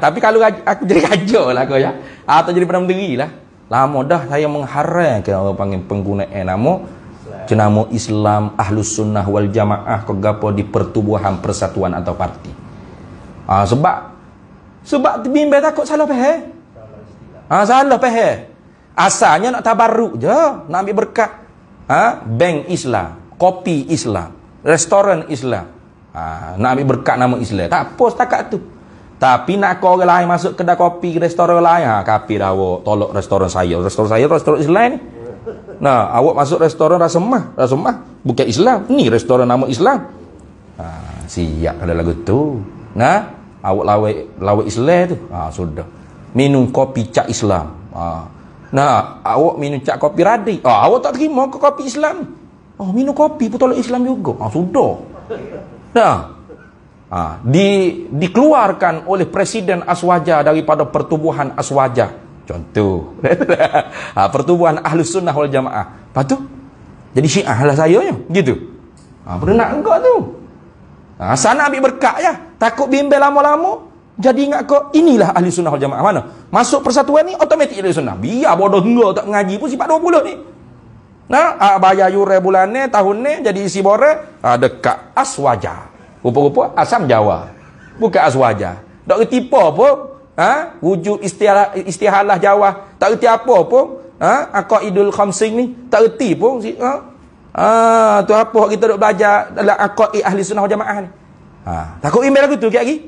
Tapi kalau aku jadi raja lah kau ya. Atau jadi Perdana Menteri lah. Lama dah saya mengharamkan orang panggil penggunaan nama Islam Ahlus Sunnah wal Jamaah ke gapo di pertubuhan persatuan atau parti. Sebab bimbang takut salah faham. Salah faham. Asalnya nak tabarruk je, nak ambil berkat. Bank Islam, kopi Islam, restoran Islam. Nak ambil berkat nama Islam. Tak apa setakat tu. Tapi nak kau orang lain masuk kedai kopi, restoran lain, kafir dah awak tolak restoran saya. Restoran Islam ni. Nah, awak masuk restoran rasa mah bukan Islam. Ni restoran nama Islam. Siap kalau lagu tu. Nah, awak lawan Islam tu. Sudah. Minum kopi cak Islam. Nah, awak minum cak kopi radik. Awak tak terima ke kopi Islam. Minum kopi pun tolak Islam juga. Sudah. Nah. Dikeluarkan oleh Presiden Aswaja daripada pertubuhan Aswaja. Contoh. Pertubuhan Ahlus Sunnah wal Jamaah. Lepas tu jadi Syiah lah saya nya. Gitu. Pernah nak engkau tu. Sana ambil berkat ya. Takut bimbel lama-lama. Jadi ingat kau inilah Ahli Sunnah wal Jamaah. Mana? Masuk persatuan ni otomatik Ahli Sunnah. Biar bodoh enggak tak mengaji pun sifat 20 ni. Nah, bayar yuran bulan ni, tahun ni jadi isi bore dekat Aswaja. Rupa-rupa asam Jawa. Bukan Aswaja. Tak reti apa pun. Wujud istihalah Jawa. Tak reti apa pun. Aqaidul khamsing ni. Tak reti pun. Tu apa kita duk belajar dalam aqaid Ahli Sunnah wal Jamaah ni. Takut email aku tu kek lagi.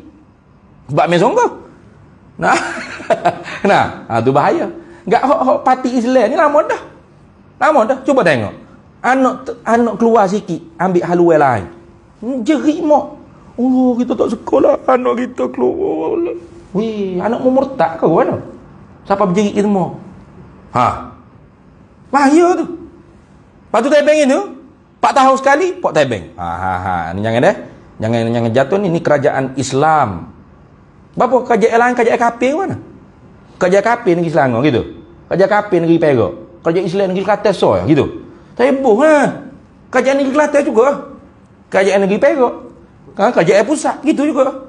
Sebab main songgoh. Tu bahaya. Enggak hok parti Islam ni lama dah. Cuba tengok. Anak keluar sikit ambil haluan lain. Jerit mak. Kita tak sekolah anak kita keluar. Weh, anak mu murtad ke mana? Siapa berjerit kita semua? Bahaya tu. Lepas tu tebeng itu 4 tahun sekali pok tebeng. Ni jangan dah. Jangan jatuh ni kerajaan Islam. Berapa kerajaan lain, kerajaan kafir mana? Kerajaan kafir negeri Selangor gitu. Kerajaan kafir negeri Perak. Kerajaan Islam negeri Kelantan so gitu. Heboh ha. Kerajaan negeri Kelantan juga. Kerajaan negeri Perak. Kan kerajaan pusat gitu juga.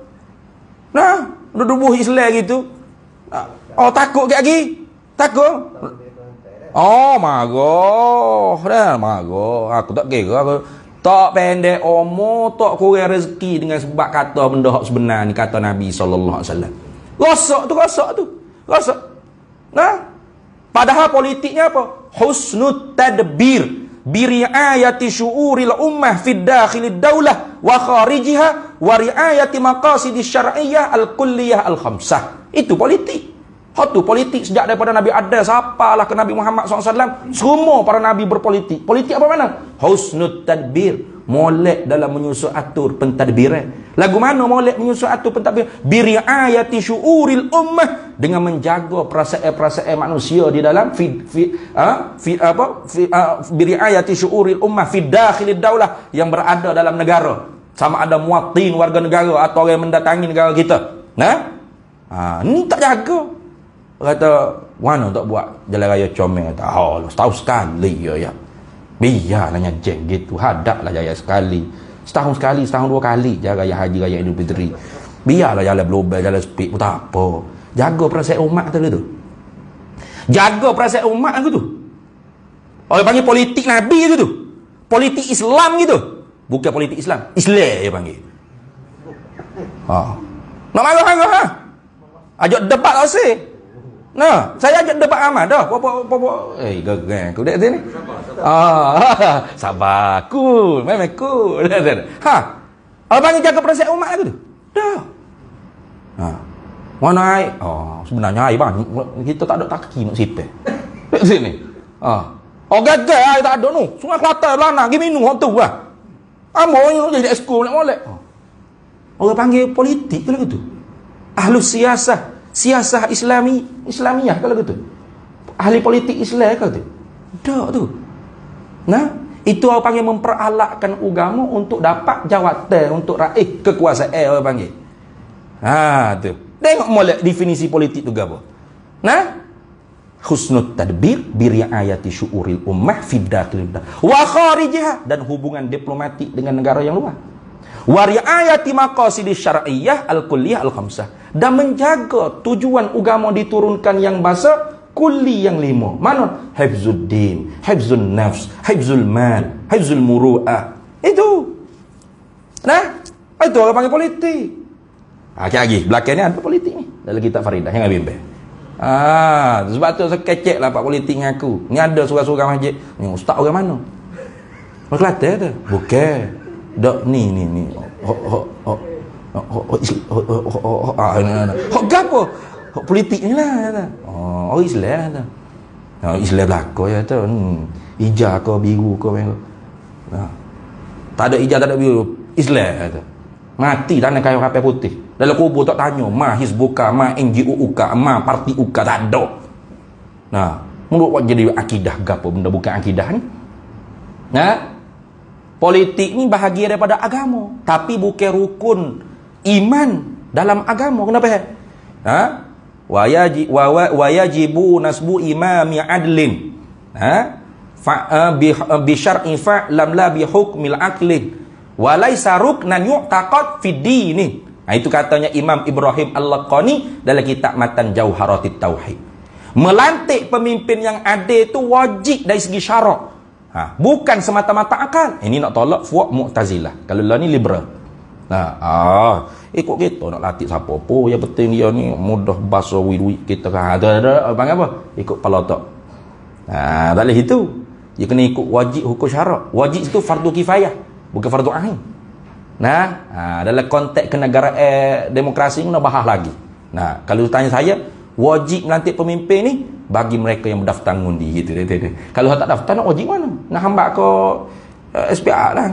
Nah, duduk Islam gitu. Oh takut ke lagi? Takut? Oh magoh. Dah magoh. Aku tak kira aku tak pendek umur, tak kurang rezeki dengan sebab kata benda hak sebenar ni kata Nabi sallallahu alaihi wasallam. Rosak tu. Rosak. Nah, padahal politiknya apa? Husnut tadbir bi riayati syu'uril ummah fi dakhilid daulah wa kharijiha wa riayati maqasidis syar'iyyah al-kulliyah al-khamsah. Itu politik. Hak tu politik sejak daripada Nabi Adam sampailah ke Nabi Muhammad SAW. Semua para Nabi berpolitik. Politik apa mana? Husnul tadbir. Molek dalam menyusun atur pentadbiran. Lagu mana molek menyusun atur pentadbiran? Biriayati syu'uril ummah. Dengan menjaga perasaan-perasaan manusia di dalam biriayati syu'uril ummah fi dakhilid daulah, yang berada dalam negara. Sama ada muwatin warga negara atau orang yang mendatangi negara kita. Nah, ni tak jaga. Kata, mana tak buat jalan raya comel? Kata, oh, setahun sekali ya. Biarlah nyajeng gitu. Hadaplah jaya sekali. Setahun sekali, setahun dua kali jalan raya haji, raya Idul Fitri. Biarlah jalan global, jalan speed pun tak apa. Jaga perasaan umat tu gitu. Jaga perasaan umat gitu. Orang panggil politik Nabi gitu. Politik Islam gitu. Bukan politik Islam. Islam dia panggil. Nak marah-marah ha? Ajak debat tak sih? Nah, saya ajak debat amat dah. Gegang aku dak sini. Sabar cool, memang cool. Ha. Abang jaga perasaan umat aku tu. Dah. Ha. Mana ai? Oh, sebenarnya ai bang, kita tak ada taki nak sipeh. Dak sini. Oh gagal ai tak ada nu. Sungai Kelantan lana gi minum hok tu ah. Amo jadi eksko nak molek. Orang panggil politik tu lah gitu. Ahlus siasah Islamiyah kalau gitu. Ahli politik Islam kalau tu. Tak tu. Nah, itu orang panggil memperalakkan agama untuk dapat jawatan, untuk raih kekuasaan orang panggil. Tu. Tengok molek definisi politik tu apa. Nah, husnul tadbir bi riayati syu'uril ummah fi dakhilid wa kharijiha, dan hubungan diplomatik dengan negara yang luar. Wa riayati maqasidis syar'iyyah al-kulliyah al-khamsah, dan menjaga tujuan agama diturunkan yang bahasa kulli yang 5. Mana? Hifzuddin, hifzun nafs, hifzul mal, hifzul muru'ah. Itu. Nah, itu orang panggil politik. Lagi belakang ni ada politik ni dalam kitab Faridah yang bimbang. Sebab tu saya kecek lah pak politik dengan aku. Ni ada surah-surah masjid. Ni ustaz orang mana? Orang Kelantan tu? Bukan. Dok ni. Hok gapo? Hok politik ni lah. Oh Islam tu. Islam belaka ya tu. Hijau ke biru ke apa? Tak ada hijau, tak ada biru. Islam tu. Mati tanah kayu kapal putih. Dalam kubur tak tanya, ma hizbuka, ma NGO uka, ma parti uka, tak ada. Nah, menurut jadi akidah gapo benda bukan akidah ni. Nah, politik ni bahagia daripada agama, tapi bukan rukun iman dalam agama. Kenapa? Wa yajibu nasbu imami adlin. Bi syar'i fa lam la bi hukmil aqlin. Walaisa ruknan yu'taqad fi dini. Itu katanya Imam Ibrahim Al-Laqani dalam kitab Matan Jauharatit Tauhid. Melantik pemimpin yang adil itu wajib dari segi syarak. Bukan semata-mata akal. Ini nak tolak fuak Mu'tazilah. Kalau lah ni liberal. Ikut kita nak latih siapa pun. Yang penting dia ni mudah basuh wid kita kan. Ada apa? Ikut kepala otak. Tak boleh itu. Dia kena ikut wajib hukum syarak. Wajib itu fardu kifayah, bukan fardu ain. Dalam konteks kenegaraan demokrasi ni nak bahas lagi. Kalau tanya saya, wajib melantik pemimpin ni bagi mereka yang berdaftar ngundi gitu. Kalau tak daftar nak wajib mana? Nak hamba ke SPA lah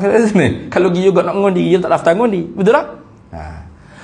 kalau dia juga nak ngundi, dia tak daftar ngundi. Betul tak?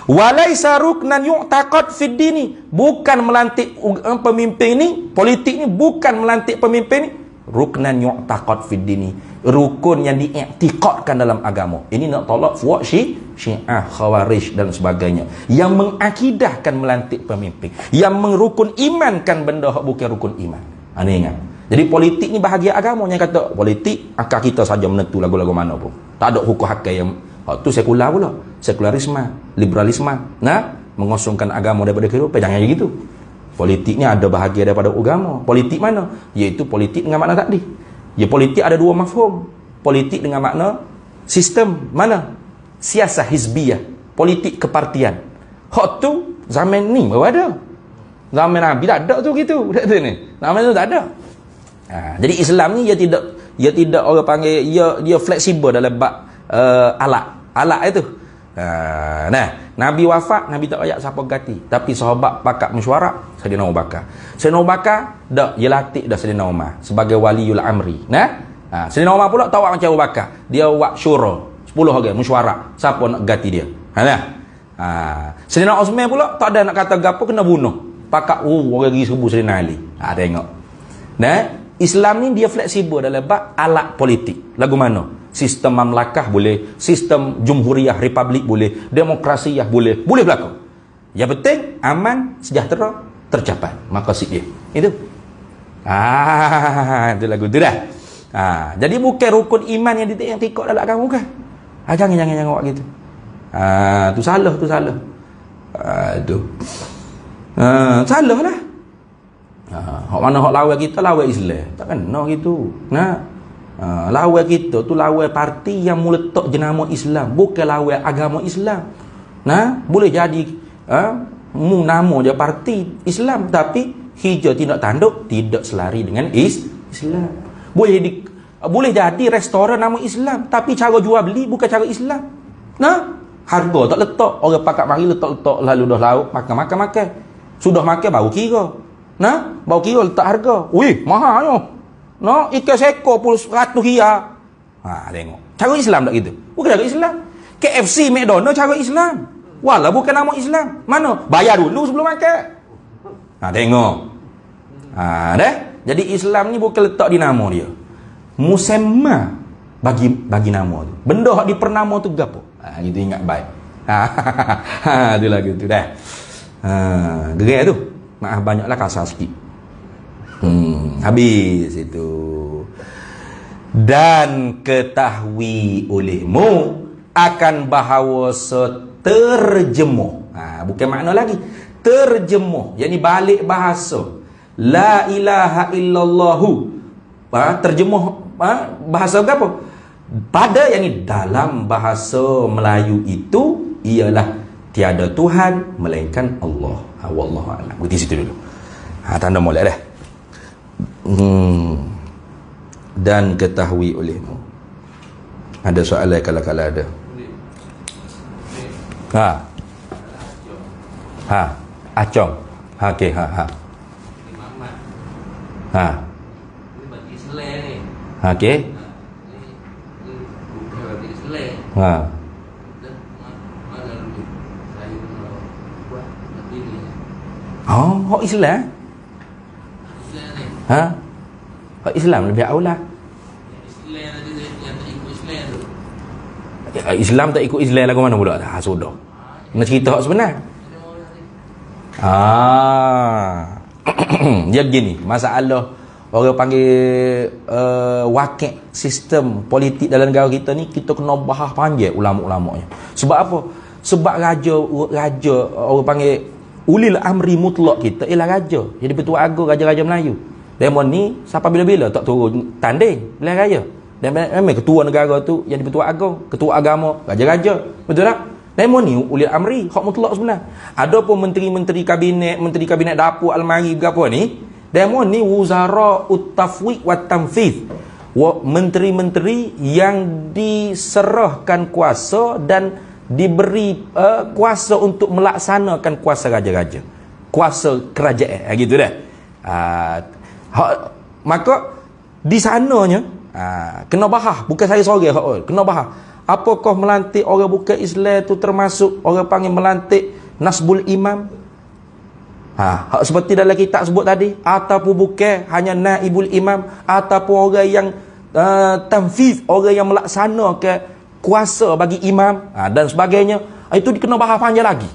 Walaisa ruknan yu'taqad fid dini, bukan melantik pemimpin ni, politik ni bukan melantik pemimpin ni ruknan yu'taqad fid dini, rukun yang diiktikadkan dalam agama. Ini nak tolak fuak Syiah, Khawarij dan sebagainya yang mengakidahkan melantik pemimpin, yang merukun imankan benda hak bukan rukun iman. Ini ingat. Jadi politik ni bahagian agama. Yang kata politik akal kita saja menentu lagu-lagu mana pun. Tak ada hukum hakal yang tu sekular pula. Sekularisme, liberalisme. Nah, mengosongkan agama daripada kehidupan. Jangan gitu. Politik ni ada bahagian daripada agama. Politik mana? Iaitu politik dengan makna tadi. Ya, politik ada dua mafhum. Politik dengan makna sistem mana? Siasah hizbiyah, politik kepartian. Hak tu zaman ni baru ada. Zaman Nabi tak ada tu gitu. Tak ada ni. Zaman tu tak ada. Jadi Islam ni dia tidak orang panggil dia fleksibel dalam bab alat itu. Nah, Nabi wafat, Nabi tak ayat siapa ganti. Tapi sahabat pakat mesyuarat, Sayyidina Abu Bakar. Sayyidina Abu Bakar dak dia latih dah Sayyidina Umar sebagai waliul amri. Nah, Sayyidina Umar pula tak buat macam Abu Bakar. Dia buat syura, 10 orang mesyuarat siapa nak ganti dia. Sayyidina Osman pula tak ada nak kata gapo, kena bunuh. Pakat orang pergi subuh Sayyidina Ali. Tengok. Nah, Islam ni dia fleksibel dalam bab alat politik. Lagu mana? Sistem mamlakah boleh, sistem jumhuriyah republik boleh, demokrasiyah boleh berlaku. Yang penting aman, sejahtera, tercapai maqasid dia. Itu. Itu lagu tu dah. Jadi bukan rukun iman yang ditikok dalam agama bukan. Jangan buat gitu. Tu salah. Tu. Salah lah. Hak mana hak lawan kita lawan Islam. Tak kena gitu. Lawan kita tu lawan parti yang meletak jenama Islam, bukan lawan agama Islam. Boleh jadi nama je parti Islam tapi hijau tindak tanduk tidak selari dengan Islam. Boleh jadi restoran nama Islam tapi cara jual beli bukan cara Islam. Harga tak letak, orang pakat mari letak lalu dah lauk makan. Sudah makan baru kira. Baru kira letak harga. Wih, mahalnya. Ikan sekor pun 100 riyal. Tengok. Cara Islam tak gitu? Bukan cara Islam. KFC, McDonald cara Islam. Walau bukan nama Islam. Mana? Bayar dulu sebelum makan. Tengok. Dah. Jadi Islam ni bukan letak di nama dia. Musamma bagi nama tu. Benda hak dipernama tu gapo? Gitu ingat baik. Tu lagu tu dah. Gerai tu. Maaf banyaklah kasar sikit. Habis itu. Dan ketahui olehmu akan bahawa seterjemuh. Bukan makna lagi. Terjemuh. Yang ni balik bahasa. La ilaha illallahu. Terjemuh bahasa apa? Pada yang ni dalam bahasa Melayu itu ialah tiada Tuhan melainkan Allah. Wallahu a'lam. Di situ dulu. Tanda molek dah. Dan ketahui olehmu. Ada soalan kalau ada. Acong. Okey, Okey. Hak Islam. Hak Islam lebih aula. Islam tak ikut Islam lagu mana pula? Sudah. Nak cerita hak sebenar. Dia begini, masalah orang panggil wakil sistem politik dalam negara kita ni, kita kena bahas panjang ulama-ulamanya. Sebab apa? Sebab raja orang panggil ulil amri mutlak kita ialah raja. Jadi Pertua Agong, raja-raja Melayu. Demon ni sampai bila-bila tak turun tanding pilihan raya. Dan memang ketua negara tu yang Pertua Agong, ketua agama, raja-raja. Betul tak? Demon ni ulil amri, hak mutlak sebenar. Ada pun menteri kabinet dapur almari berapa ni? Demon ni wuzara ut-tafwiq wa tamfidh. Menteri-menteri yang diserahkan kuasa dan diberi kuasa untuk melaksanakan kuasa raja-raja, kuasa kerajaan, gitu dah. Maka di sananya kena bahas, bukan saya seorang kena bahas. Apakah melantik orang bukan Islam tu termasuk orang panggil melantik nasbul imam? Hak seperti dalam kitab sebut tadi, ataupun bukan hanya naibul imam, ataupun orang yang tanfif, orang yang melaksanakan kuasa bagi imam, dan sebagainya, itu dikena bahas panjang lagi.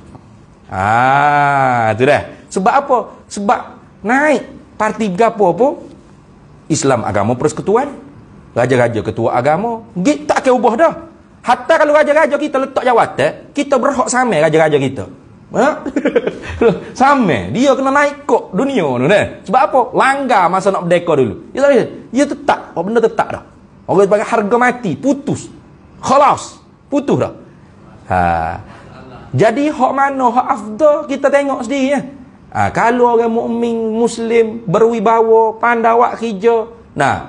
Itu dah. Sebab apa? Sebab naik parti gapo pun Islam agama persekutuan, raja-raja ketua agama, tak akan ubah dah. Hatta kalau raja-raja kita letak jawatan, kita berhak sama raja-raja kita. Sama, dia kena naik kok dunia tu kan. Sebab apa? Langgar masa nak berdeka dulu. Dia tetap, benda tetap dah. Orang sebagai harga mati, putus. Khalas, putus dah. Jadi hak mana hak afdal kita tengok sendiri ya. Kalau orang mukmin muslim berwibawa, pandai buat kerja,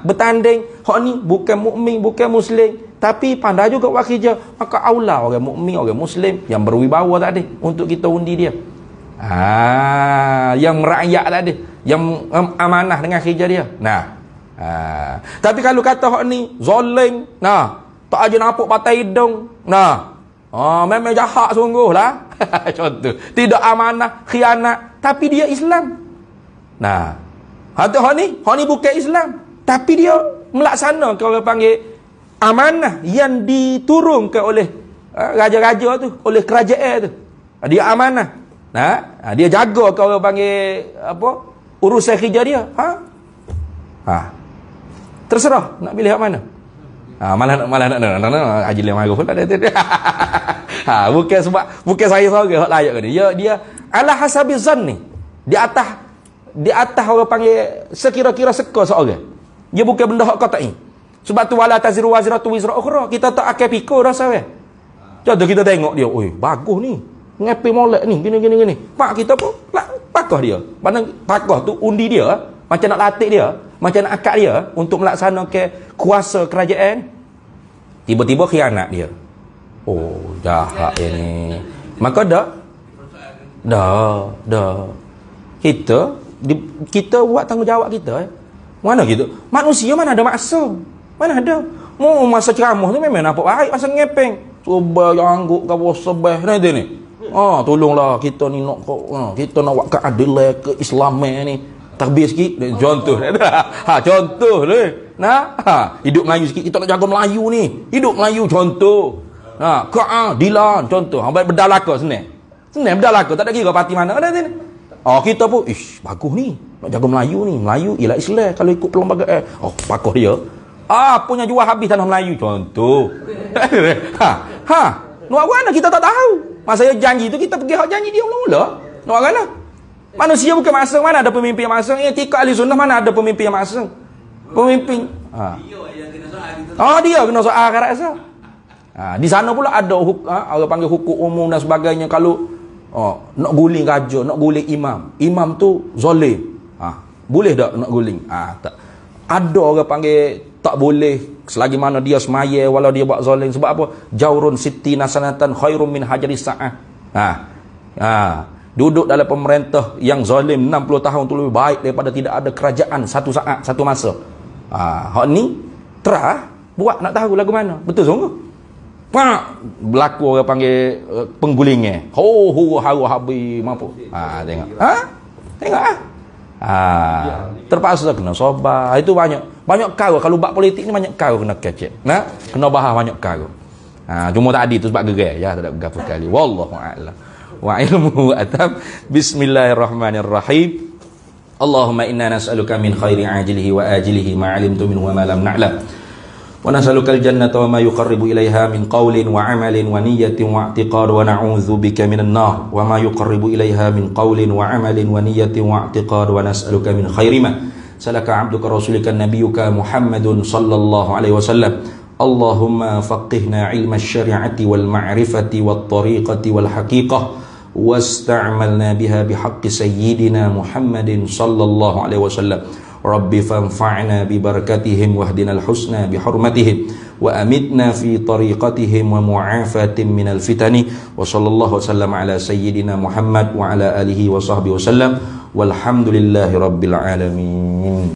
bertanding, hak ni bukan mukmin, bukan muslim, tapi pandai juga buat kerja, maka aula orang mukmin, orang muslim yang berwibawa tadi untuk kita undi dia. Yang merakyat tadi, yang amanah dengan kerja dia. Tapi kalau kata hak ni zalim, tak aja nampak patai hidung, memang jahat sungguh lah. Contoh, tidak amanah, khianat, tapi dia Islam. Hak ni bukan Islam, tapi dia melaksanakan orang panggil amanah yang diturunkan oleh raja-raja tu, oleh kerajaan tu. Dia amanah. Dia jaga ke orang panggil apa? Urusan kerja dia. Terserah nak pilih hak mana. Malah nak Haji Lim Arif pun tak ada. Bukan saya seorang hak layak ke dia ala hasabi zan ni. Di atas orang panggil sekira-kira seka seorang. Dia bukan benda hak qat'i. Sebab tu wala taziru wazratu wizra ukhra. Kita tak akan pikir dah saya. Contoh kita tengok dia, oi bagus ni. Ngapi molek ni, gini. Pak kita pun pakah dia. Mana pakah tu undi dia, macam nak latih dia, macam nak akad dia untuk melaksanakan kuasa kerajaan. Tiba-tiba khianat dia. Oh, jahat ini. Maka dah. Kita buat tanggungjawab kita. Mana gitu? Manusia mana ada maksud? Mana ada? Mau masa ceramah tu memang nampak baik masa ngepeng. Cuba jangguk kau sebeh ni. Tolonglah kita ni nak kita nak buat keadilan keislaman ni. Terbih sikit contoh. Contoh le. Hidup Melayu sikit kita nak jaga Melayu ni. Hidup Melayu contoh. Keadilan contoh. Baik berdalaka senang. Senang berdalaka tak ada kira parti mana ada ni. Kita pun bagus ni. Nak jaga Melayu ni. Melayu ialah Islam kalau ikut perlembagaan. Pakah dia. Punya jual habis tanah Melayu contoh. Nak mana kita tak tahu. Masa dia janji tu kita pergi hak janji dia mula-mula. Nak mana? Manusia bukan masing, mana ada pemimpin yang masing. Etika ahli sunnah mana ada pemimpin yang masing. Pemimpin. Dia kena soal akhirat asal. Di sana pula ada orang panggil hukum umum dan sebagainya. Kalau nak guling raja, nak guling imam. Imam tu zalim. Boleh tak nak guling? Tak. Ada orang panggil tak boleh selagi mana dia semaya walau dia buat zalim. Sebab apa? Jaurun siti nasanatan khairum min hajaris sa'ah. Duduk dalam pemerintah yang zalim 60 tahun tu lebih baik daripada tidak ada kerajaan satu saat, satu masa. Hak ni terah buat nak tahu lagu mana. Betul sungguh. Berlaku orang panggil penggulingnya. Haru habi mampu. Tengok. Tengok terpaksa kena sobat. Itu banyak kau kalau bab politik ni banyak kau kena kecek. Kena bahas banyak kau. Cuma tadi tu sebab gerai ya, tak ada gapo sekali. Wallahu a'lam. Wa ilmu atam. Bismillahirrahmanirrahim. Allahumma inna nas'aluka min khairi ajilihi wa ajilihi ma 'alimtu minhu wa ma lam na'lam. Wa nas'aluka al-jannata wa ma yuqarribu ilaiha min qawlin wa 'amalin wa niyyatin wa i'tiqad wa na'udzu bika minan nar wa ma yuqarribu ilaiha min qawlin wa 'amalin wa niyyatin wa i'tiqad wa nas'aluka min khairi ma salaka 'abduka rasulika nabiyyuka Muhammadun sallallahu alaihi wasallam. Allahumma faqihna 'ilma asy-syari'ati wal ma'rifati wat tariqati wal haqiqah wasta'malna biha bihaqqi sayyidina Muhammadin sallallahu alaihi wasallam. Rabbi fanfa'na bi barakatihim wahdinal husna bi hurmatihim wa amitna fi tariqatihim wa mu'afatin minal fitani wa sallallahu wasallam ala sayyidina Muhammad wa ala alihi wa sahbihi wasallam walhamdulillahi rabbil alamin.